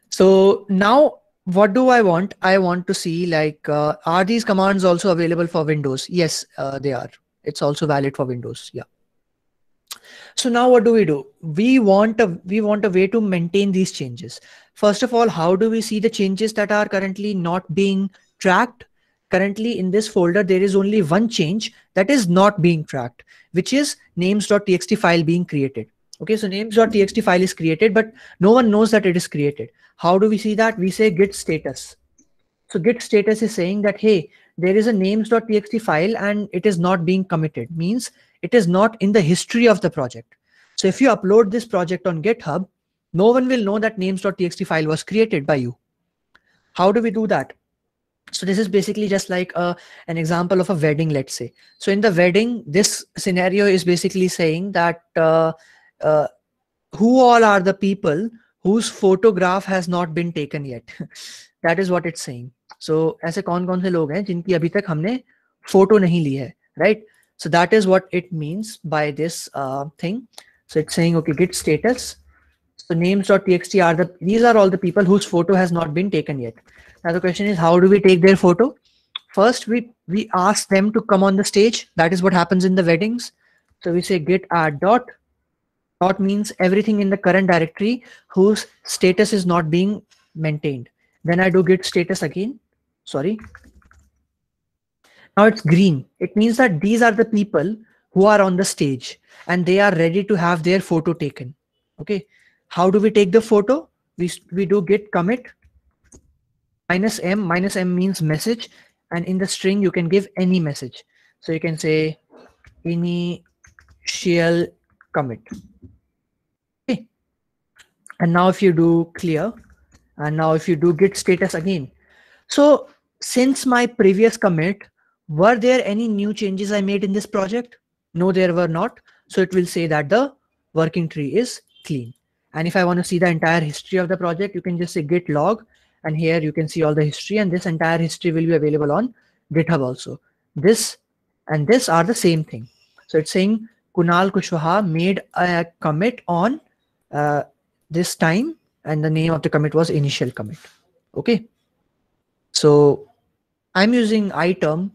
Speaker 6: so now what do I want? I want to see like, are these commands also available for Windows? Yes, they are. It's also valid for Windows. Yeah. So now what do? We want a way to maintain these changes. First of all, how do we see the changes that are currently not being tracked? Currently in this folder, there is only one change that is not being tracked, which is names.txt file being created. Okay, so names.txt file is created, but no one knows that it is created. How do we see that? We say git status. So git status is saying that, hey, there is a names.txt file and it is not being committed, means it is not in the history of the project. So if you upload this project on GitHub, no one will know that names.txt file was created by you. How do we do that? So this is basically just like an example of a wedding, let's say. So in the wedding, this scenario is basically saying that who all are the people whose photograph has not been taken yet. That is what it's saying. So ऐसे कौन-कौन से लोग हैं जिनकी अभी तक हमने photo नहीं ली है, right? So that is what it means by this thing. So it's saying, okay, git status. So names.txt these are all the people whose photo has not been taken yet. Now the question is, how do we take their photo? First, we ask them to come on the stage. That is what happens in the weddings. So we say git add dot. Dot means everything in the current directory whose status is not being maintained. Then I do git status again. Sorry. Now it's green. It means that these are the people who are on the stage. and they are ready to have their photo taken. Okay, how do we take the photo? We do git commit -m. -m means message, and in the string you can give any message. So you can say initial commit. Okay, and now if you do clear, and now if you do git status again, so since my previous commit, were there any new changes I made in this project? No, there were not. So it will say that the working tree is clean. And if I want to see the entire history of the project, you can just say git log, and here you can see all the history, and this entire history will be available on GitHub also. This and this are the same thing. So it's saying Kunal Kushwaha made a commit on this time, and the name of the commit was initial commit. Okay. So I'm using iTerm,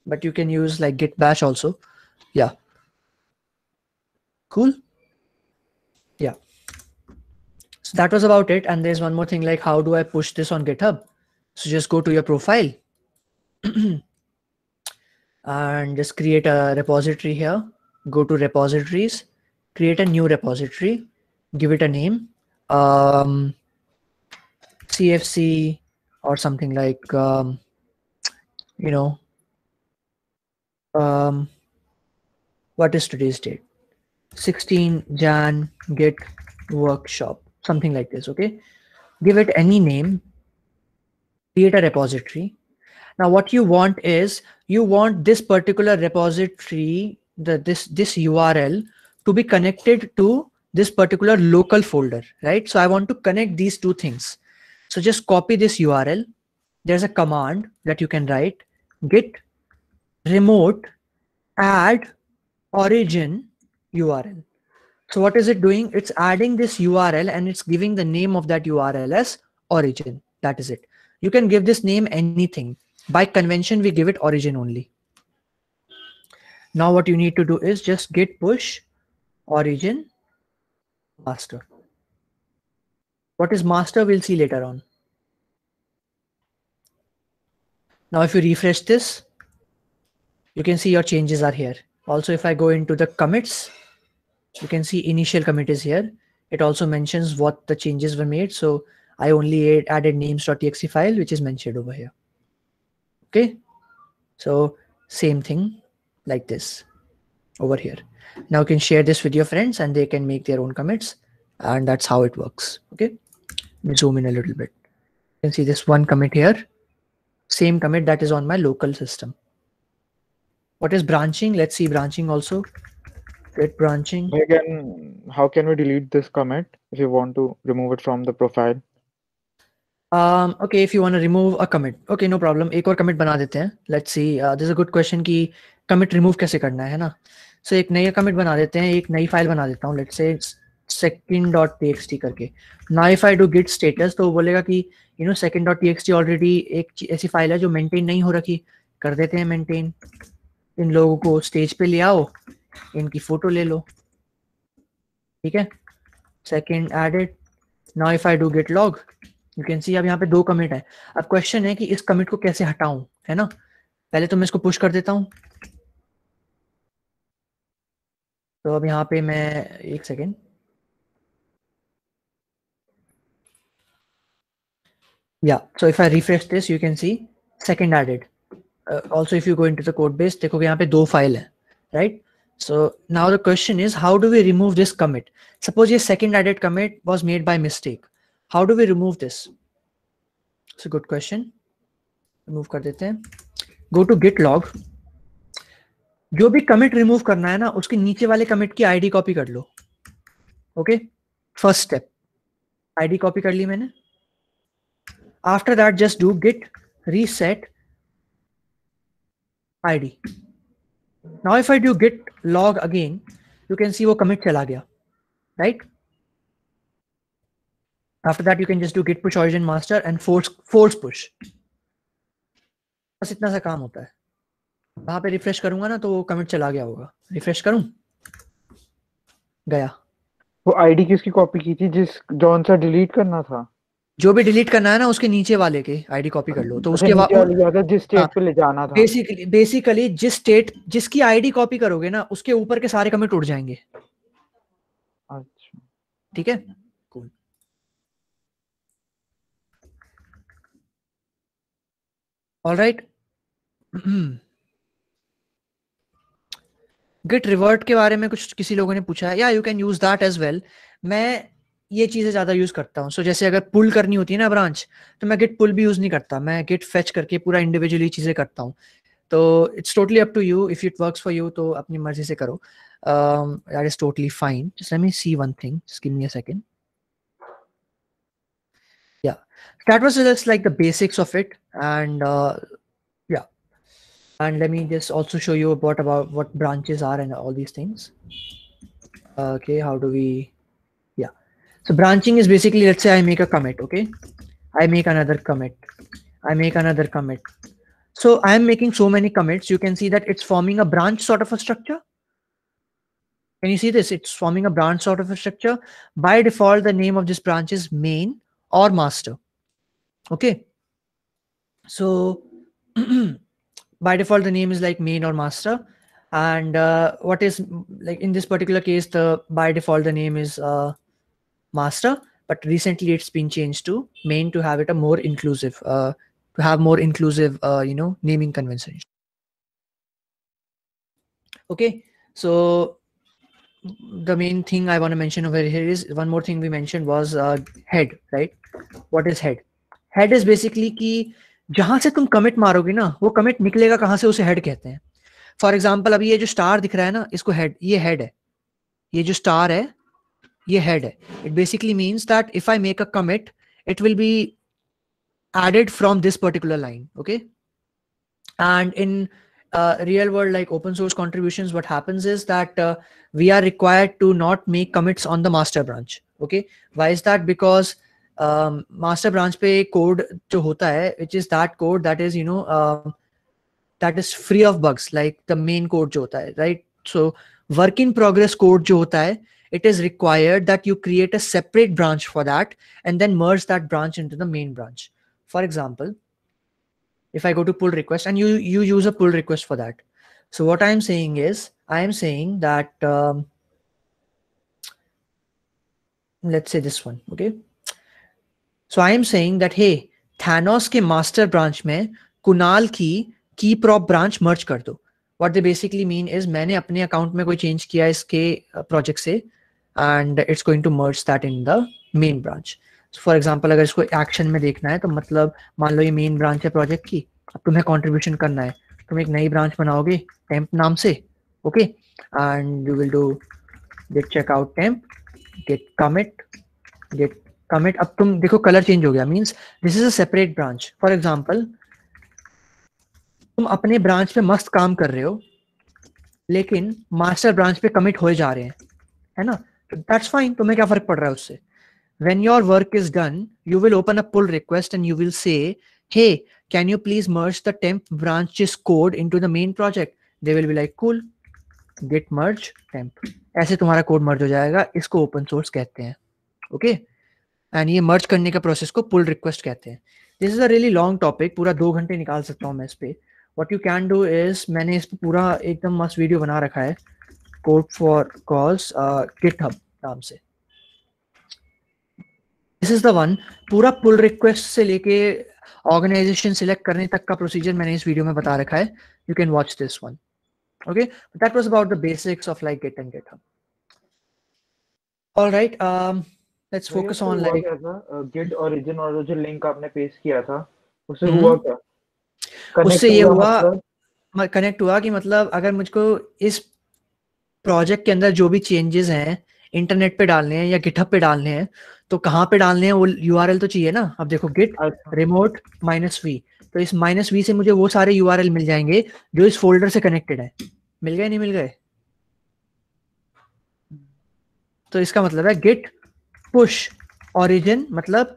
Speaker 6: but you can use like git bash also. Yeah. Cool. Yeah. So that was about it. And there's one more thing, like how do I push this on GitHub? So just go to your profile and just create a repository here. Go to repositories, create a new repository, give it a name, CFC or something like, you know, what is today's date? 16 Jan Git workshop, something like this. Okay, give it any name, create a repository. Now what you want is, you want this particular repository, this URL to be connected to this particular local folder, right? So I want to connect these two things. So just copy this URL. There's a command that you can write, git remote add origin URL. So what is it doing? It's adding this URL and it's giving the name of that URL as origin. That is it. You can give this name anything. By convention, we give it origin only. Now what you need to do is just git push origin master. What is master? We'll see later on. Now if you refresh this, you can see your changes are here. Also, if I go into the commits, you can see initial commit is here. It also mentions what the changes were made. So I only added names.txt file, which is mentioned over here. Okay. So same thing like this over here. Now you can share this with your friends and they can make their own commits. And that's how it works. Okay. Let me zoom in a little bit. You can see this one commit here. Same commit that is on my local system. What is branching? Let's see branching also. Git branching.
Speaker 5: Again, how can we delete this commit if you want to remove it from the profile?
Speaker 6: Okay, if you want to remove a commit, okay, no problem. एक और commit बना देते हैं. Let's see. This is a good question कि commit remove कैसे करना है ना? So एक नया commit बना देते हैं, एक नई file बना देता हूँ. Let's say second.txt करके. Now if I do git status, तो वो बोलेगा कि second.txt already एक ऐसी file है जो maintain नहीं हो रखी. कर देते हैं maintain. इन लोगों को stage पे ले आओ, इनकी photo ले लो. ठीक है? Second added. Now if I do git log, you can see अब यहाँ पे 2 commit है. अब question है कि इस commit को कैसे हटाऊं, है ना? पहले तो मैं इसको push कर देता हूँ. तो अब यहाँ पे मैं एक second. Yeah, so if I refresh this, you can see second added. Also, if you go into the code base, देखोगे यहाँ पे 2 file है, right? So now the question is, how do we remove this commit? Suppose ये second added commit was made by mistake. How do we remove this? It's a good question. Remove कर देते हैं. Go to git log. जो भी commit remove करना है ना, उसके नीचे वाले commit की ID copy कर लो. Okay? First step. ID copy कर ली मैंने. After that, just do git reset ID. Now if I do git log again, you can see वो commit चला गया, right? After that, you can just do git push origin master and force push. बस इतना सा काम होता है. वहां पे रिफ्रेश करूंगा ना तो वो commit चला गया होगा. रिफ्रेश करूं? गया.
Speaker 5: वो आईडी किसकी कॉपी की थी जिस जॉन सा डिलीट करना था?
Speaker 6: जो भी डिलीट करना है ना उसके नीचे वाले के आईडी कॉपी कर लो। तो
Speaker 5: अच्छा,
Speaker 6: उसके
Speaker 5: नीचे
Speaker 6: बाद
Speaker 5: वाली जगह जिस
Speaker 6: हाँ,
Speaker 5: स्टेट पे ले जाना था।
Speaker 6: बेसिकली जिस स्टेट जिसकी आईडी कॉपी करोगे ना उसके ऊपर के सारे कमिट उड़ जाएंगे।
Speaker 5: अच्छा,
Speaker 6: ठीक है, cool. All right. Git revert के बारे में कुछ किसी लोगों ने पूछा है, yeah you can use that as well. मैं ये चीजें ज्यादा यूज करता हूँ। सो जैसे अगर पुल करनी होती है ना ब्रांच, तो मैं गिट पुल भी यूज नहीं करता, मैं गिट फेच करके पूरा इंडिविजुअली चीजें करता हूँ। तो it's totally up to you, if it works for you तो अपनी मर्जी से करो, that is totally fine. Just let me see one thing, just give me a second. Yeah, that was just like the basics of it, and yeah, and let me just also show you about what branches are and all these things. Okay, how do we, yeah, so branching is basically, let's say I make a commit, okay, I make another commit, I make another commit. So I am making so many commits, you can see that it's forming a branch sort of a structure. Can you see this? It's forming a branch sort of a structure. By default, the name of this branch is main or master. Okay, so by default the name is like main or master, and what is like in this particular case, the by default the name is master, but recently it's been changed to main to have it a more inclusive to have more inclusive naming convention. Okay, so the main thing I want to mention over here is one more thing we mentioned was head, right? What is head? Head is basically कि जहां से तुम commit मारोगे ना वो commit निकलेगा कहां से, उसे हेड कहते हैं। फॉर एग्जाम्पल अभी ये जो स्टार दिख रहा है ना, इसको हेड, ये हेड है, ये जो स्टार है ये हेड है। It basically means that if I make a commit it will be added from this particular line, okay? And in real world, like open source contributions, what happens is that we are required to not make commits on the master branch, okay? Why is that? Because master branch पे code जो होता है, which is that code that is that is free of bugs, like the main code जो होता है, right? So work in progress code जो होता है, it is required that you create a separate branch for that and then merge that branch into the main branch. For example, if I go to pull request and you use a pull request for that. So what I'm saying is, I am saying that let's say this one, okay? So I am saying that hey, Thanos के master branch में कुणाल की की prop branch merge कर दो. What they basically mean is मैंने अपने account में कोई change किया इसके project से, and it's going to merge that in the main branch. So for example, अगर इसको action में देखना है तो मतलब मान लो ये main branch है project की, अब तुम्हें contribution करना है, तुम एक नई branch बनाओगे temp नाम से, okay? And you will do git checkout temp, git commit. अब तुम देखो कलर चेंज हो गया, means this is a separate branch. For example तुम अपने ब्रांच पे मस्त काम कर रहे हो लेकिन मास्टर ब्रांच पे कमिट हो जा रहे हैं, है ना? दैट्स फाइन, तुम्हें क्या फर्क पड़ रहा है उससे? When your work is done, you will open a pull request and you will say, hey, can you please merge the temp branch's code into the main project? They will be like, cool, git merge temp. ऐसे तुम्हारा code मर्ज हो जाएगा, इसको open source कहते हैं, okay? And ये मर्ज करने का प्रोसेस को पुल रिक्वेस्ट कहते हैं। This is a really long topic, पूरा 2 घंटे निकाल सकता हूँ मैं इस पे। What you can do is, मैंने इस पे पूरा एकदम मस्त वीडियो बना रखा है, कोड फॉर कॉज गिटहब नाम से। दिस इज द वन, पूरा पुल रिक्वेस्ट से लेके ऑर्गेनाइजेशन सिलेक्ट करने तक का प्रोसीजर मैंने इस वीडियो में बता रखा है। You can watch this one, okay? That was about the basics of like git and GitHub. Alright, let's focus on like
Speaker 5: git origin और जो लिंक आपने पेस्ट किया था उससे
Speaker 6: हम्म।
Speaker 5: हुआ क्या?
Speaker 6: उससे ये हुआ
Speaker 5: मतलब
Speaker 6: कनेक्ट हुआ कि मतलब अगर मुझको इस प्रोजेक्ट के अंदर जो भी चेंजेस हैं इंटरनेट पे डालने हैं या गिटहब पे डालने हैं तो कहाँ पे डालने हैं वो यूआरएल तो चाहिए ना। अब देखो गिट रिमोट -v, तो इस -v से मुझे वो सारे यूआरएल मिल जाएंगे जो इस फोल्डर से कनेक्टेड है। मिल गए नहीं मिल गए? तो इसका मतलब है गिट पुश ओरिजिन, मतलब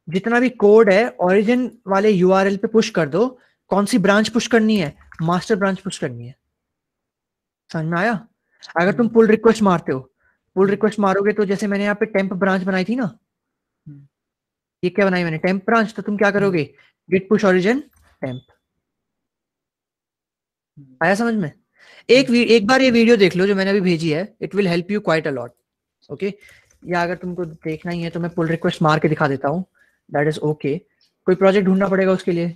Speaker 6: जितना भी कोड है ओरिजिन वाले यूआरएल पे पुश कर दो। कौन सी ब्रांच पुश करनी है? मास्टर ब्रांच पुश करनी है। समझ में आया? अगर तुम पुल रिक्वेस्ट मारते हो, पुल रिक्वेस्ट मारोगे तो जैसे मैंने यहाँ पे टेम्प ब्रांच बनाई थी ना, ये क्या बनाई मैंने, टेम्प ब्रांच, तो तुम क्या करोगे, गिट पुश ओरिजिन टेम्प। आया समझ में? एक बार ये वीडियो देख लो जो मैंने अभी भेजी है, it will help you quite a lot. Okay, या अगर तुमको देखना ही है तो मैं पुल रिक्वेस्ट मार के दिखा देता हूँ, दैट इज ओके। कोई प्रोजेक्ट ढूंढना पड़ेगा उसके लिए,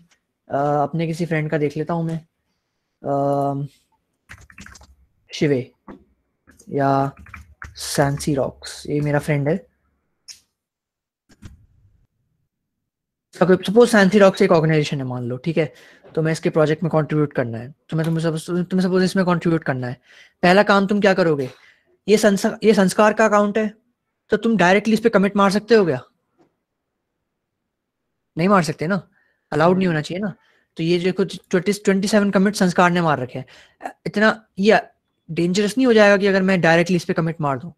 Speaker 6: अपने किसी फ्रेंड का देख लेता हूँ मैं, शिवे या सैंसी रॉक्स, ये मेरा फ्रेंड है। सपोज सैंसी रॉक्स एक ऑर्गेनाइजेशन है मान लो, ठीक है, तो मैं इसके प्रोजेक्ट में कंट्रीब्यूट करना है, तो मैं तुम्हें सपोज इसमें कंट्रीब्यूट करना है। पहला काम तुम क्या करोगे, ये संस्कार का अकाउंट है, तो तुम डायरेक्टली इस पे कमिट मार सकते हो क्या? नहीं मार सकते ना, अलाउड नहीं होना चाहिए ना। तो ये जो कुछ 27 कमिट संस्कार ने मार रखे हैं, इतना ये डेंजरस नहीं हो जाएगा कि अगर मैं डायरेक्टली इस पे कमिट मार दूं?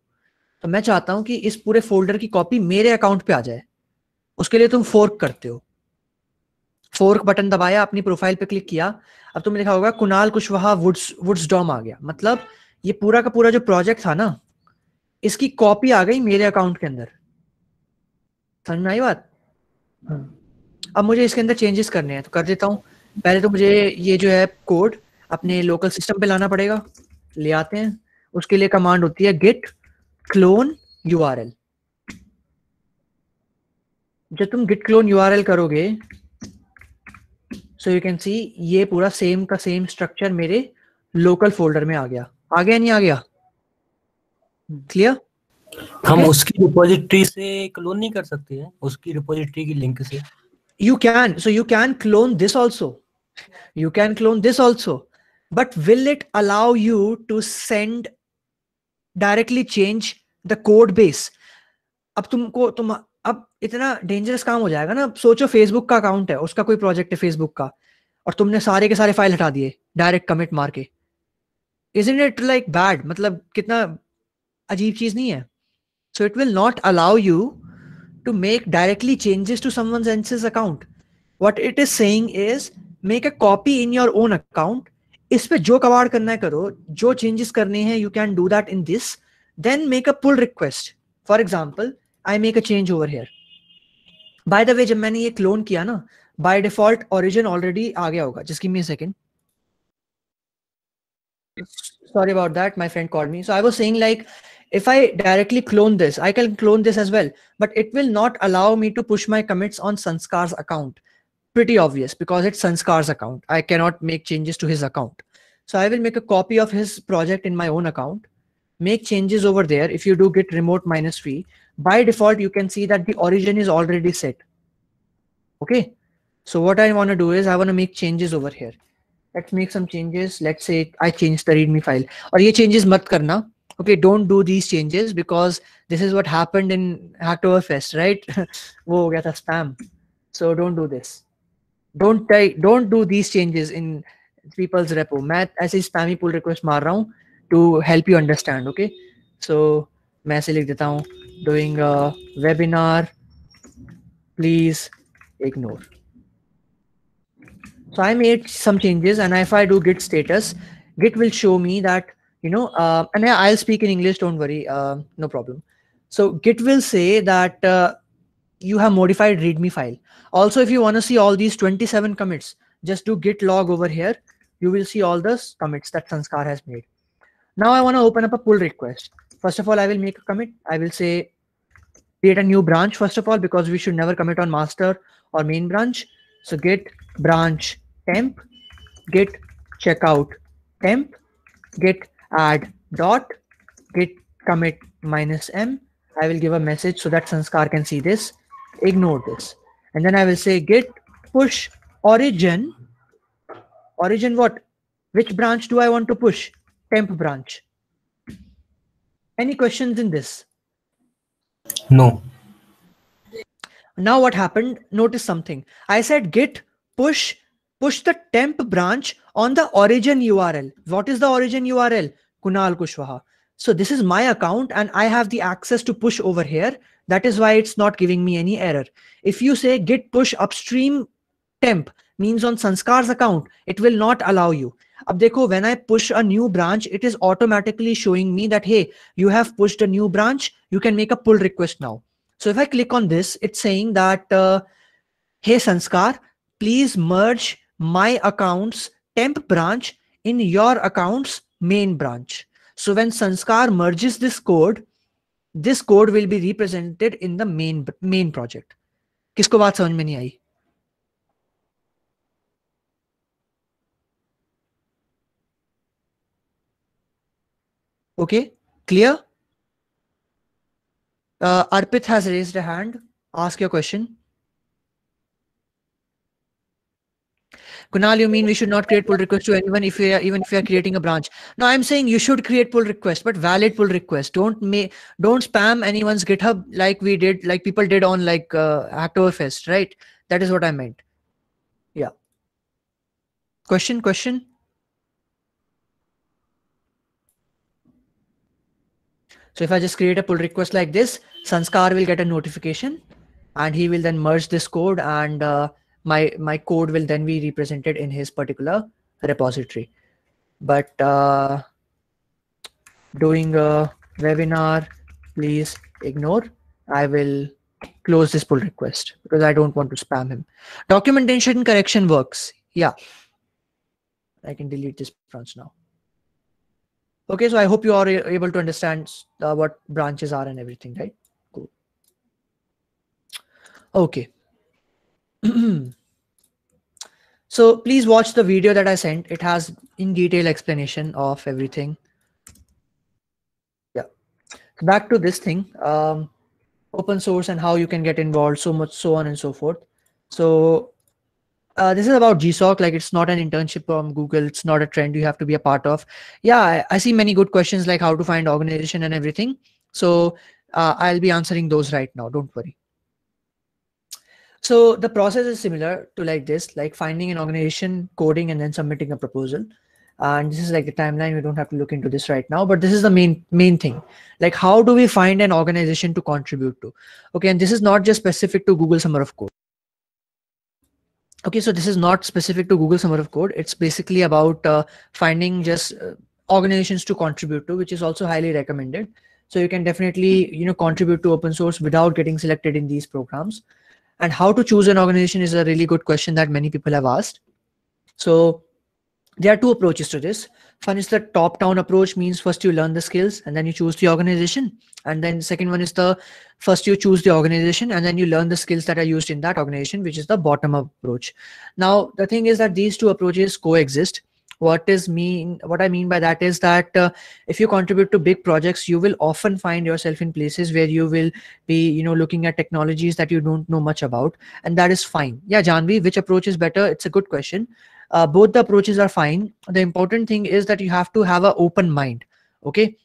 Speaker 6: तो मैं चाहता हूं कि इस पूरे फोल्डर की कॉपी मेरे अकाउंट पे आ जाए। उसके लिए तुम फोर्क करते हो, फोर्क बटन दबाया, अपनी प्रोफाइल पे क्लिक किया, अब तुम्हें लिखा होगा कुणाल कुशवाहा वुड्सडॉम आ गया। मतलब ये पूरा का पूरा जो प्रोजेक्ट था ना, इसकी कॉपी आ गई मेरे अकाउंट के अंदर। समझ में आई बात? अब मुझे इसके अंदर चेंजेस करने हैं तो कर देता हूँ। पहले तो मुझे ये जो है कोड अपने लोकल सिस्टम पे लाना पड़ेगा, ले आते हैं। उसके लिए कमांड होती है git clone url। जब तुम git clone url करोगे, सो यू कैन सी ये पूरा सेम का सेम स्ट्रक्चर मेरे लोकल फोल्डर में आ गया। नहीं आ गया? क्लियर?
Speaker 7: हम उसकी रिपोजिटरी से क्लोन नहीं कर सकते हैं, उसकी रिपोजिटरी की लिंक से?
Speaker 6: You can, so you can clone this also. You can clone this also, but will it allow you to send directly change the code base? तुम अब इतना डेंजरस काम हो जाएगा ना। अब सोचो फेसबुक का अकाउंट है, उसका कोई प्रोजेक्ट है फेसबुक का, और तुमने सारे के सारे फाइल हटा दिए डायरेक्ट कमिट मार के। Isn't it like bad? मतलब कितना अजीब चीज नहीं है? So it will not allow you to make directly changes to someone else's account. What it is saying is make a copy in your own account. इस पे जो कवाड़ करना है करो, जो changes करने हैं you can do that in this. Then make a pull request. For example, I make a change over here. By the way, जब मैंने ये clone किया ना, by default origin already आ गया होगा. Just give me a second. Sorry about that, my friend called me. So I was saying like, if I directly clone this, I can clone this as well, but it will not allow me to push my commits on Sanskar's account. Pretty obvious because it's Sanskar's account. I cannot make changes to his account. So I will make a copy of his project in my own account, make changes over there. If you do git remote -v, by default, you can see that the origin is already set. Okay. So what I want to do is I want to make changes over here. Let's make some changes. Let's say I change the readme file. और ये changes मत करना. Okay, don't do these changes because this is what happened in Hacktoberfest, right? वो हो गया था spam. So don't do this. Don't do these changes in people's repo. मैं ऐसे spammy pull request मार रहा हूँ to help you understand. Okay, so मैं ऐसे लिख देता हूँ doing a webinar. Please ignore. So I made some changes, and if I do git status, git will show me that, you know, and I'll speak in English, don't worry, no problem. So git will say that you have modified readme file. Also, if you want to see all these 27 commits, just do git log over here. You will see all the commits that Sanskar has made. Now I want to open up a pull request. First of all, I will make a commit. I will say create a new branch first of all, because we should never commit on master or main branch. So git branch temp, git checkout temp, git add dot, git commit -m. I will give a message so that Sanskar can see this. Ignore this. And then I will say git push origin. Origin what? Which branch do I want to push? Temp branch. Any questions in this?
Speaker 7: No.
Speaker 6: Now what happened? Notice something. I said git push the temp branch on the origin URL. What is the origin URL? Kunal Kushwaha. So this is my account and I have the access to push over here. That is why it's not giving me any error. If you say git push upstream temp means on Sanskar's account, it will not allow you. Ab dekho, when I push a new branch, it is automatically showing me that, hey, you have pushed a new branch. You can make a pull request now. So if I click on this, it's saying that, hey Sanskar, please merge my account's temp branch in your account's main branch. So when Sanskar merges this code will be represented in the main project. किसको बात समझ में नहीं आई? Okay, clear? Arpit has raised a hand. Ask your question. Kunal, you mean we should not create pull request to anyone even if we are creating a branch? No, I'm saying you should create pull request, but valid pull request. Don't spam anyone's GitHub like we did, like people did on like Hacktoberfest, right? That is what I meant. Yeah. Question. So if I just create a pull request like this, Sanskar will get a notification and he will then merge this code, and my code will then be represented in his particular repository. But doing a webinar, please ignore. I will close this pull request because I don't want to spam him. Documentation correction works. Yeah. I can delete this branch now. Okay, so I hope you are able to understand what branches are and everything, right? Cool. Okay. So please watch the video that I sent. It has in detail explanation of everything. Yeah. So back to this thing, open source and how you can get involved, so on and so forth. So this is about GSOC. Like, it's not an internship from Google. It's not a trend you have to be a part of. Yeah, I see many good questions like how to find organization and everything. So I'll be answering those right now. Don't worry. So the process is similar to like this, like finding an organization, coding, and then submitting a proposal. And this is like the timeline. We don't have to look into this right now, but this is the main thing. Like, how do we find an organization to contribute to? Okay, and this is not just specific to Google Summer of Code. Okay, so this is not specific to Google Summer of Code. It's basically about finding just organizations to contribute to, which is also highly recommended. So you can definitely, contribute to open source without getting selected in these programs. And how to choose an organization is a really good question that many people have asked. So there are two approaches to this. One is the top-down approach, means first you learn the skills and then you choose the organization. And then the second one is the first you choose the organization and then you learn the skills that are used in that organization, which is the bottom-up approach. Now, the thing is that these two approaches coexist. What I mean by that is that if you contribute to big projects, you will often find yourself in places where you will be, looking at technologies that you don't know much about, and that is fine. Yeah, Janvi, which approach is better? It's a good question. Both the approaches are fine. The important thing is that you have to have an open mind. Okay.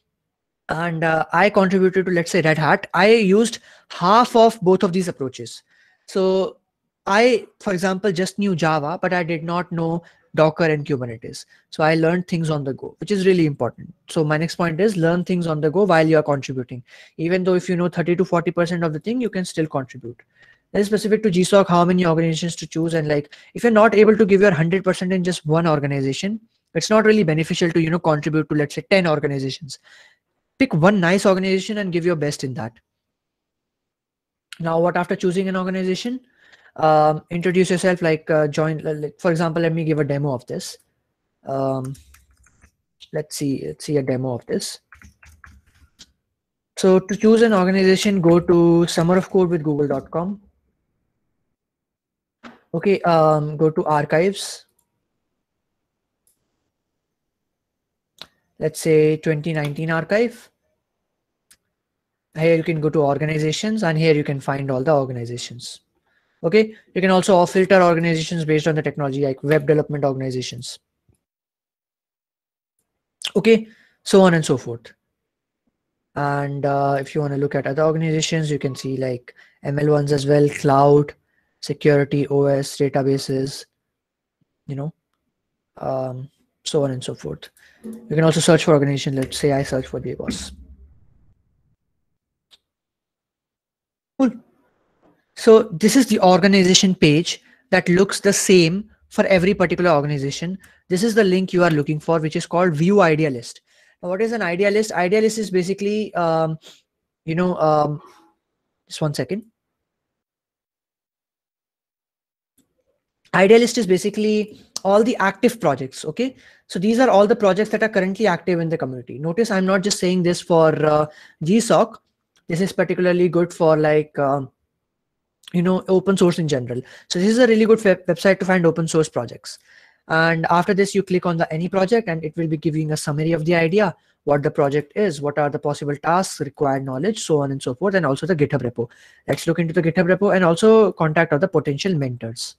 Speaker 6: And I contributed to, let's say, Red Hat. I used half of both of these approaches. So I, for example, just knew Java, but I did not know Docker and Kubernetes. So I learned things on the go, which is really important. So my next point is learn things on the go while you are contributing. Even though if you know 30 to 40% of the thing, you can still contribute. That is specific to GSOC, how many organizations to choose. And like, if you're not able to give your 100% in just one organization, it's not really beneficial to, contribute to, let's say, 10 organizations. Pick one nice organization and give your best in that. Now, what after choosing an organization? Introduce yourself, like join, like, for example, let me give a demo of this. Let's see a demo of this. So to choose an organization, go to summerofcodewithgoogle.com. Okay, go to archives. Let's say 2019 archive. Here you can go to organizations, and here you can find all the organizations. Okay, you can also filter organizations based on the technology, like web development organizations. Okay, so on and so forth. And if you want to look at other organizations, you can see like ML ones as well, cloud, security, OS, databases, so on and so forth. You can also search for organization. Let's say I search for JBoss. Cool. So this is the organization page that looks the same for every particular organization. This is the link you are looking for, which is called View Idea List. Now, what is an idea list? Idea list is basically, Just 1 second. Idealist is basically all the active projects. Okay, so these are all the projects that are currently active in the community. Notice I'm not just saying this for GSOC. This is particularly good for like open source in general. So this is a really good website to find open source projects. And after this, you click on the any project and it will be giving a summary of the idea, what the project is, what are the possible tasks, required knowledge, so on and so forth, and also the GitHub repo. Let's look into the GitHub repo and also contact other potential mentors.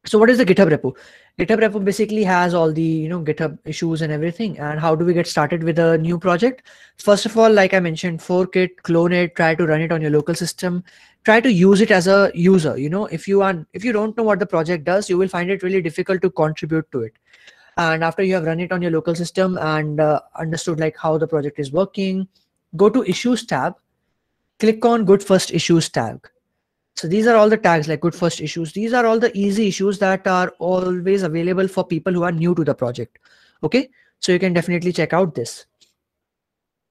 Speaker 6: So what is the GitHub repo? GitHub repo basically has all the GitHub issues and everything. And how do we get started with a new project? First of all, like I mentioned, fork it, clone it, try to run it on your local system, try to use it as a user. If you don't know what the project does, you will find it really difficult to contribute to it. And after you have run it on your local system and understood like how the project is working, go to issues tab, click on good first issues tag. So these are all the tags like good first issues. These are all the easy issues that are always available for people who are new to the project. Okay, so you can definitely check out this.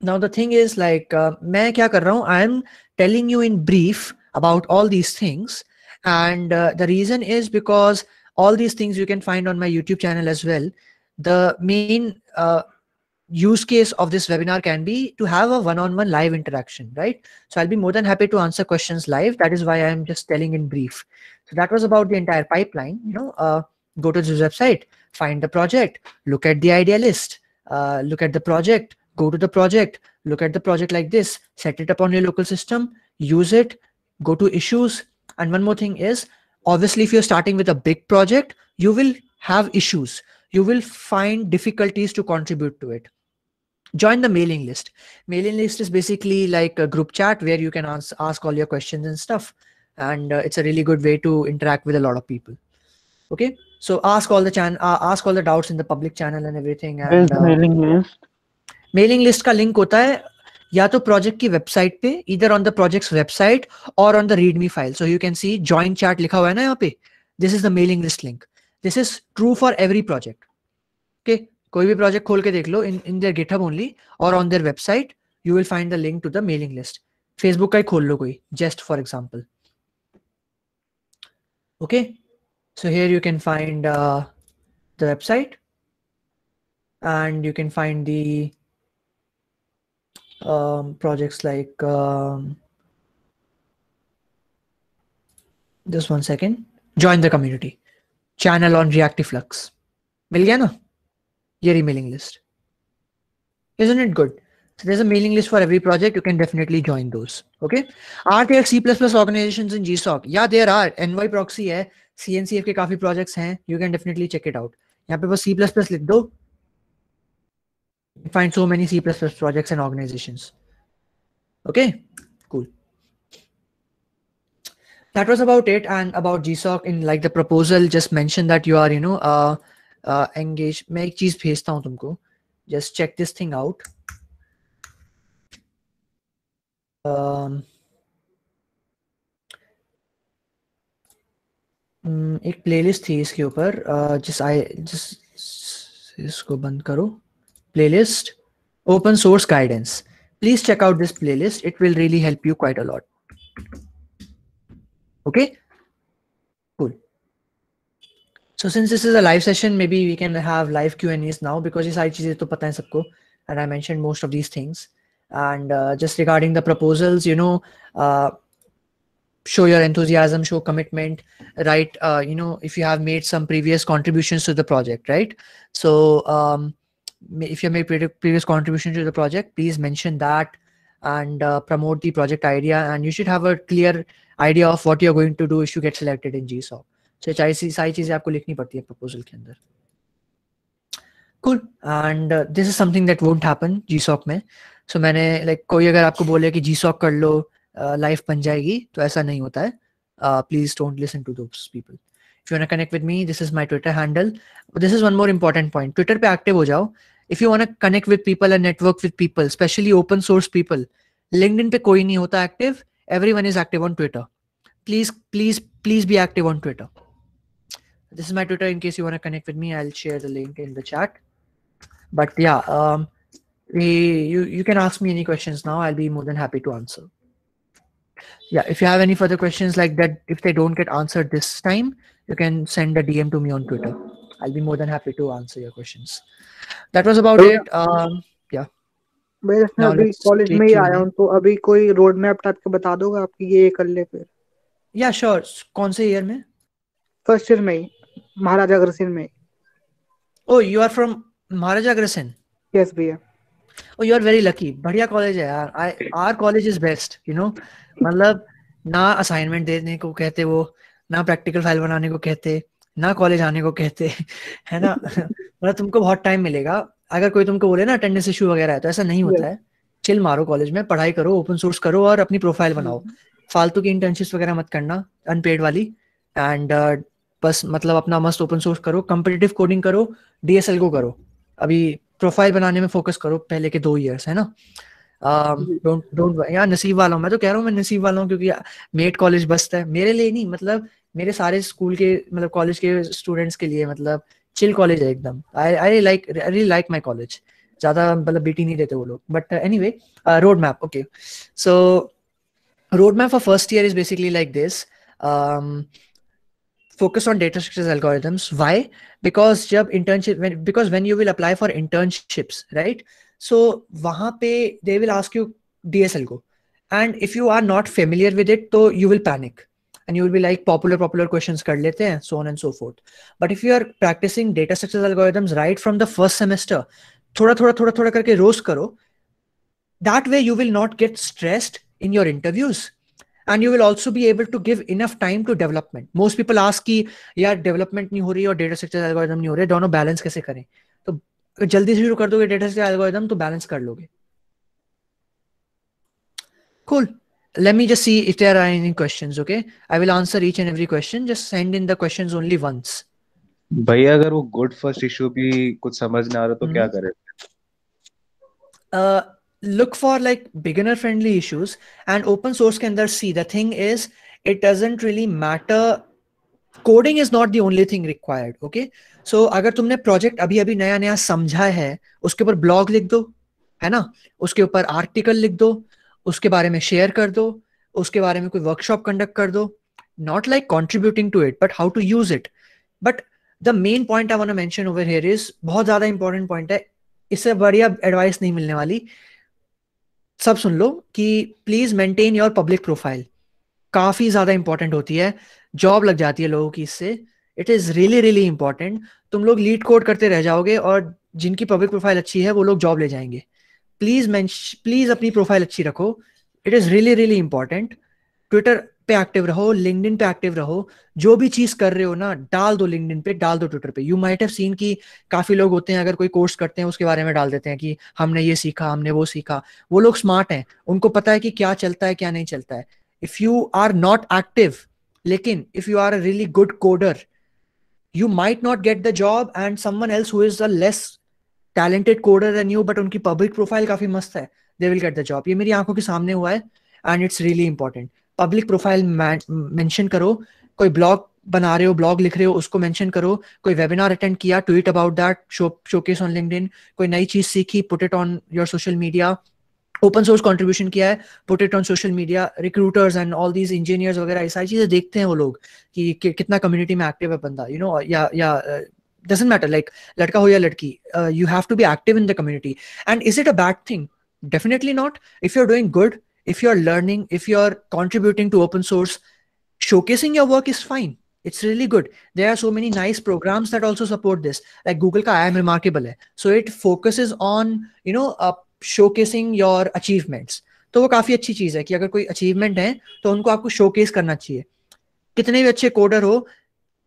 Speaker 6: Now the thing is like, मैं क्या कर रहा हूँ? I am telling you in brief about all these things, and the reason is because all these things you can find on my YouTube channel as well. The main use case of this webinar can be to have a one-on-one live interaction, right? So I'll be more than happy to answer questions live. That is why I'm just telling in brief. So that was about the entire pipeline. Go to this website, find the project, look at the idea list, look at the project, go to the project, look at the project like this, set it up on your local system, use it, go to issues. And one more thing is, obviously, if you're starting with a big project, you will have issues. You will find difficulties to contribute to it. Join the mailing list. Mailing list is basically like a group chat where you can ask all your questions and stuff. And it's a really good way to interact with a lot of people. Okay, so ask all the doubts in the public channel and everything. And
Speaker 5: Where's the mailing list?
Speaker 6: Mailing list का link होता है या तो project की website पे, either on the project's website or on the readme file. So you can see join chat लिखा हुआ है ना यहाँ पे. This is the mailing list link. This is true for every project. Okay, कोई भी project खोल के देख लो in their GitHub only or on their website, you will find the link to the mailing list. Facebook का ही खोल लो कोई, just for example. Okay, so here you can find the website, and you can find the projects like just 1 second. Join the community channel on Reactive Flux. मिल गया ना ये mailing list? Isn't it good? So there's a mailing list for every project. You can definitely join those. Okay, are there C++ organizations in GSOC? Yeah, there are. NY proxy है, CNCF के काफी projects हैं. You can definitely check it out. यहाँ पे बस C++ लिख दो. You find so many C++ projects and organizations. Okay, cool. That was about it. And about GSOC, in like the proposal, just mention that you are engaged. मैं एक चीज भेजता हूँ तुमको. Just check this thing out. एक playlist थी इसके ऊपर. just इसको बंद करो. Playlist open source guidance. Please check out this playlist. It will really help you quite a lot. Okay, cool. So since this is a live session, maybe we can have live Q&As now, because ये सारी चीजें तो पता है सबको, and I mentioned most of these things. And just regarding the proposals, show your enthusiasm, show commitment, right? If you have made some previous contributions to the project, right? So if you have made previous contributions to the project, please mention that and promote the project idea. And you should have a clear idea of what you're going to do if you get selected in GSOC. So सारी चीजें आपको लिखनी पड़ती है proposal के अंदर. Cool. And this is something that won't happen GSOC में. So मैंने like कोई अगर आपको बोले कि GSOC कर लो life बन जाएगी, तो ऐसा नहीं होता है. Please don't listen to those people. If you want to connect with me, this is my Twitter handle. But this is one more important point. Twitter पे active हो जाओ. If you want to connect with people and network with people, especially open source people, LinkedIn पे कोई नहीं होता active. Everyone is active on Twitter. Please be active on Twitter. This is my Twitter. In case you want to connect with me, I'll share the link in the chat. But yeah, you can ask me any questions now. I'll be more than happy to answer. Yeah, if you have any further questions like that, if they don't get answered this time, you can send a DM to me on Twitter. I'll be more than happy to answer your questions. That was about
Speaker 8: भैया
Speaker 6: it. Yeah.
Speaker 8: मैं जैसे
Speaker 6: Now
Speaker 8: अभी
Speaker 6: let's
Speaker 8: college में
Speaker 6: take
Speaker 8: ही आया
Speaker 6: Q&A.
Speaker 8: हूँ, तो अभी कोई रोड मैप टाइप का बता दोगे आपकी, ये कर ले फिर।
Speaker 6: Yeah, sure. कौन से ईयर में?
Speaker 8: फर्स्ट ईयर में ही, महाराजा अग्रसेन में।
Speaker 6: Oh, you are from Maharaja Agrasen.
Speaker 8: Yes भैया।
Speaker 6: Oh, you are very lucky. बढ़िया कॉलेज है यार. Our college is best. You know, मतलब ना असाइनमेंट देने को कहते वो, ना प्रैक्टिकल फाइल बनाने को कहते, ना कॉलेज आने को कहते, है ना? मतलब तुमको बहुत टाइम मिलेगा. अगर कोई तुमको बोले ना अटेंडेंस इशू वगैरह है, तो ऐसा नहीं होता है. चिल मारो कॉलेज में, पढ़ाई करो, ओपन सोर्स करो और अपनी प्रोफाइल बनाओ. फालतू की इंटर्नशिप्स वगैरह मत करना, अनपेड वाली. एंड बस मतलब अपना मस्त ओपन सोर्स करो, कम्पिटिटिव कोडिंग करो, DSL को करो. अभी प्रोफाइल बनाने में फोकस करो पहले के 2 इयर्स, है ना? डोंट यार, नसीब वाला हूँ मैं, तो कह रहा हूँ मैं नसीब वाला हूँ, क्योंकि मेट कॉलेज बस्ट है मेरे लिए, नहीं मतलब मेरे सारे स्कूल के मतलब कॉलेज के स्टूडेंट्स के लिए. मतलब चिल कॉलेज है एकदम. I really like my college. ज्यादा मतलब बीटी नहीं देते वो लोग. But anyway, road map. Okay, so road map for first year is basically like this. Focus on data structures algorithms. Why? Because when you will apply for internships, right? So wahan pe they will ask you DSL go, and if you are not familiar with it, so you will panic and you will be like popular questions kar lete hain, so on and so forth. But if you are practicing data structures algorithms right from the first semester, thoda karke roz karo, that way you will not get stressed in your interviews. And you will also be able to give enough time to development. Most people ask कि यार development नहीं हो रही और data structure algorithm नहीं हो रहे, दोनों balance कैसे करें? तो अगर जल्दी से शुरू कर दोगे data structure algorithm तो balance कर लोगे. Cool. Let me just see if there are any questions. Okay, I will answer each and every question. Just send in the questions only once.
Speaker 9: भैया अगर वो गुड फर्स्ट इशू भी कुछ समझ ना आ रहा तो क्या करें?
Speaker 6: Look for like beginner friendly issues, and open source के अंदर see, the thing is it doesn't really matter. Coding is not the only thing required. Okay, so अगर तुमने प्रोजेक्ट अभी नया समझा है, उसके ऊपर ब्लॉग लिख दो, है ना? उसके ऊपर आर्टिकल लिख दो, उसके बारे में शेयर कर दो, उसके बारे में कोई वर्कशॉप कंडक्ट कर दो. Not like contributing to it, but how to use it. But the main point I want to mention over here is, बहुत ज्यादा इंपॉर्टेंट पॉइंट है, इससे बढ़िया एडवाइस नहीं मिलने वाली. सब सुन लो कि please maintain your public profile. काफी ज्यादा इंपॉर्टेंट होती है, जॉब लग जाती है लोगों की इससे. It is really important. तुम लोग लीड कोड करते रह जाओगे और जिनकी पब्लिक प्रोफाइल अच्छी है वो लोग जॉब ले जाएंगे. प्लीज अपनी प्रोफाइल अच्छी रखो. It is really important. Twitter पे एक्टिव रहो, लिंक्डइन पे एक्टिव रहो. जो भी चीज कर रहे हो ना, डाल दो लिंक्डइन पे, डाल दो ट्विटर पे. यू माइट हैव सीन कि काफी लोग होते हैं, अगर कोई कोर्स करते हैं उसके बारे में डाल देते हैं कि हमने ये सीखा, हमने वो सीखा. वो लोग स्मार्ट हैं, उनको पता है कि क्या चलता है क्या नहीं चलता है. If you are not active, लेकिन if you are a really good coder, you might not get the job, and someone else who is a less talented coder than you but उनकी public profile काफी मस्त है, they will get the job. ये मेरी आंखों के सामने हुआ है, and it's really important. Public profile mention करो. कोई blog बना रहे हो, blog लिख रहे हो, उसको mention करो. कोई webinar attend किया, tweet about that, showcase on LinkedIn. कोई नई चीज सीखी, put it on your social media. Open source contribution किया है, put it on social media. Recruiters and all these engineers वगैरह, ये सारी चीजें देखते हैं वो लोग कि कितना कम्युनिटी में एक्टिव है बंदा, you know. Yeah doesn't matter like लड़का हो या लड़की, you have to be active in the community. And is it a bad thing? Definitely not. If you are doing good, if you are learning, if you are contributing to open source, showcasing your work is fine. It's really good. There are so many nice programs that also support this. Like Google का I Am Remarkable है, so it focuses on, you know, showcasing your achievements. तो वो काफी अच्छी चीज है कि अगर कोई अचीवमेंट है तो उनको आपको शोकेस करना चाहिए. कितने भी अच्छे कोडर हो,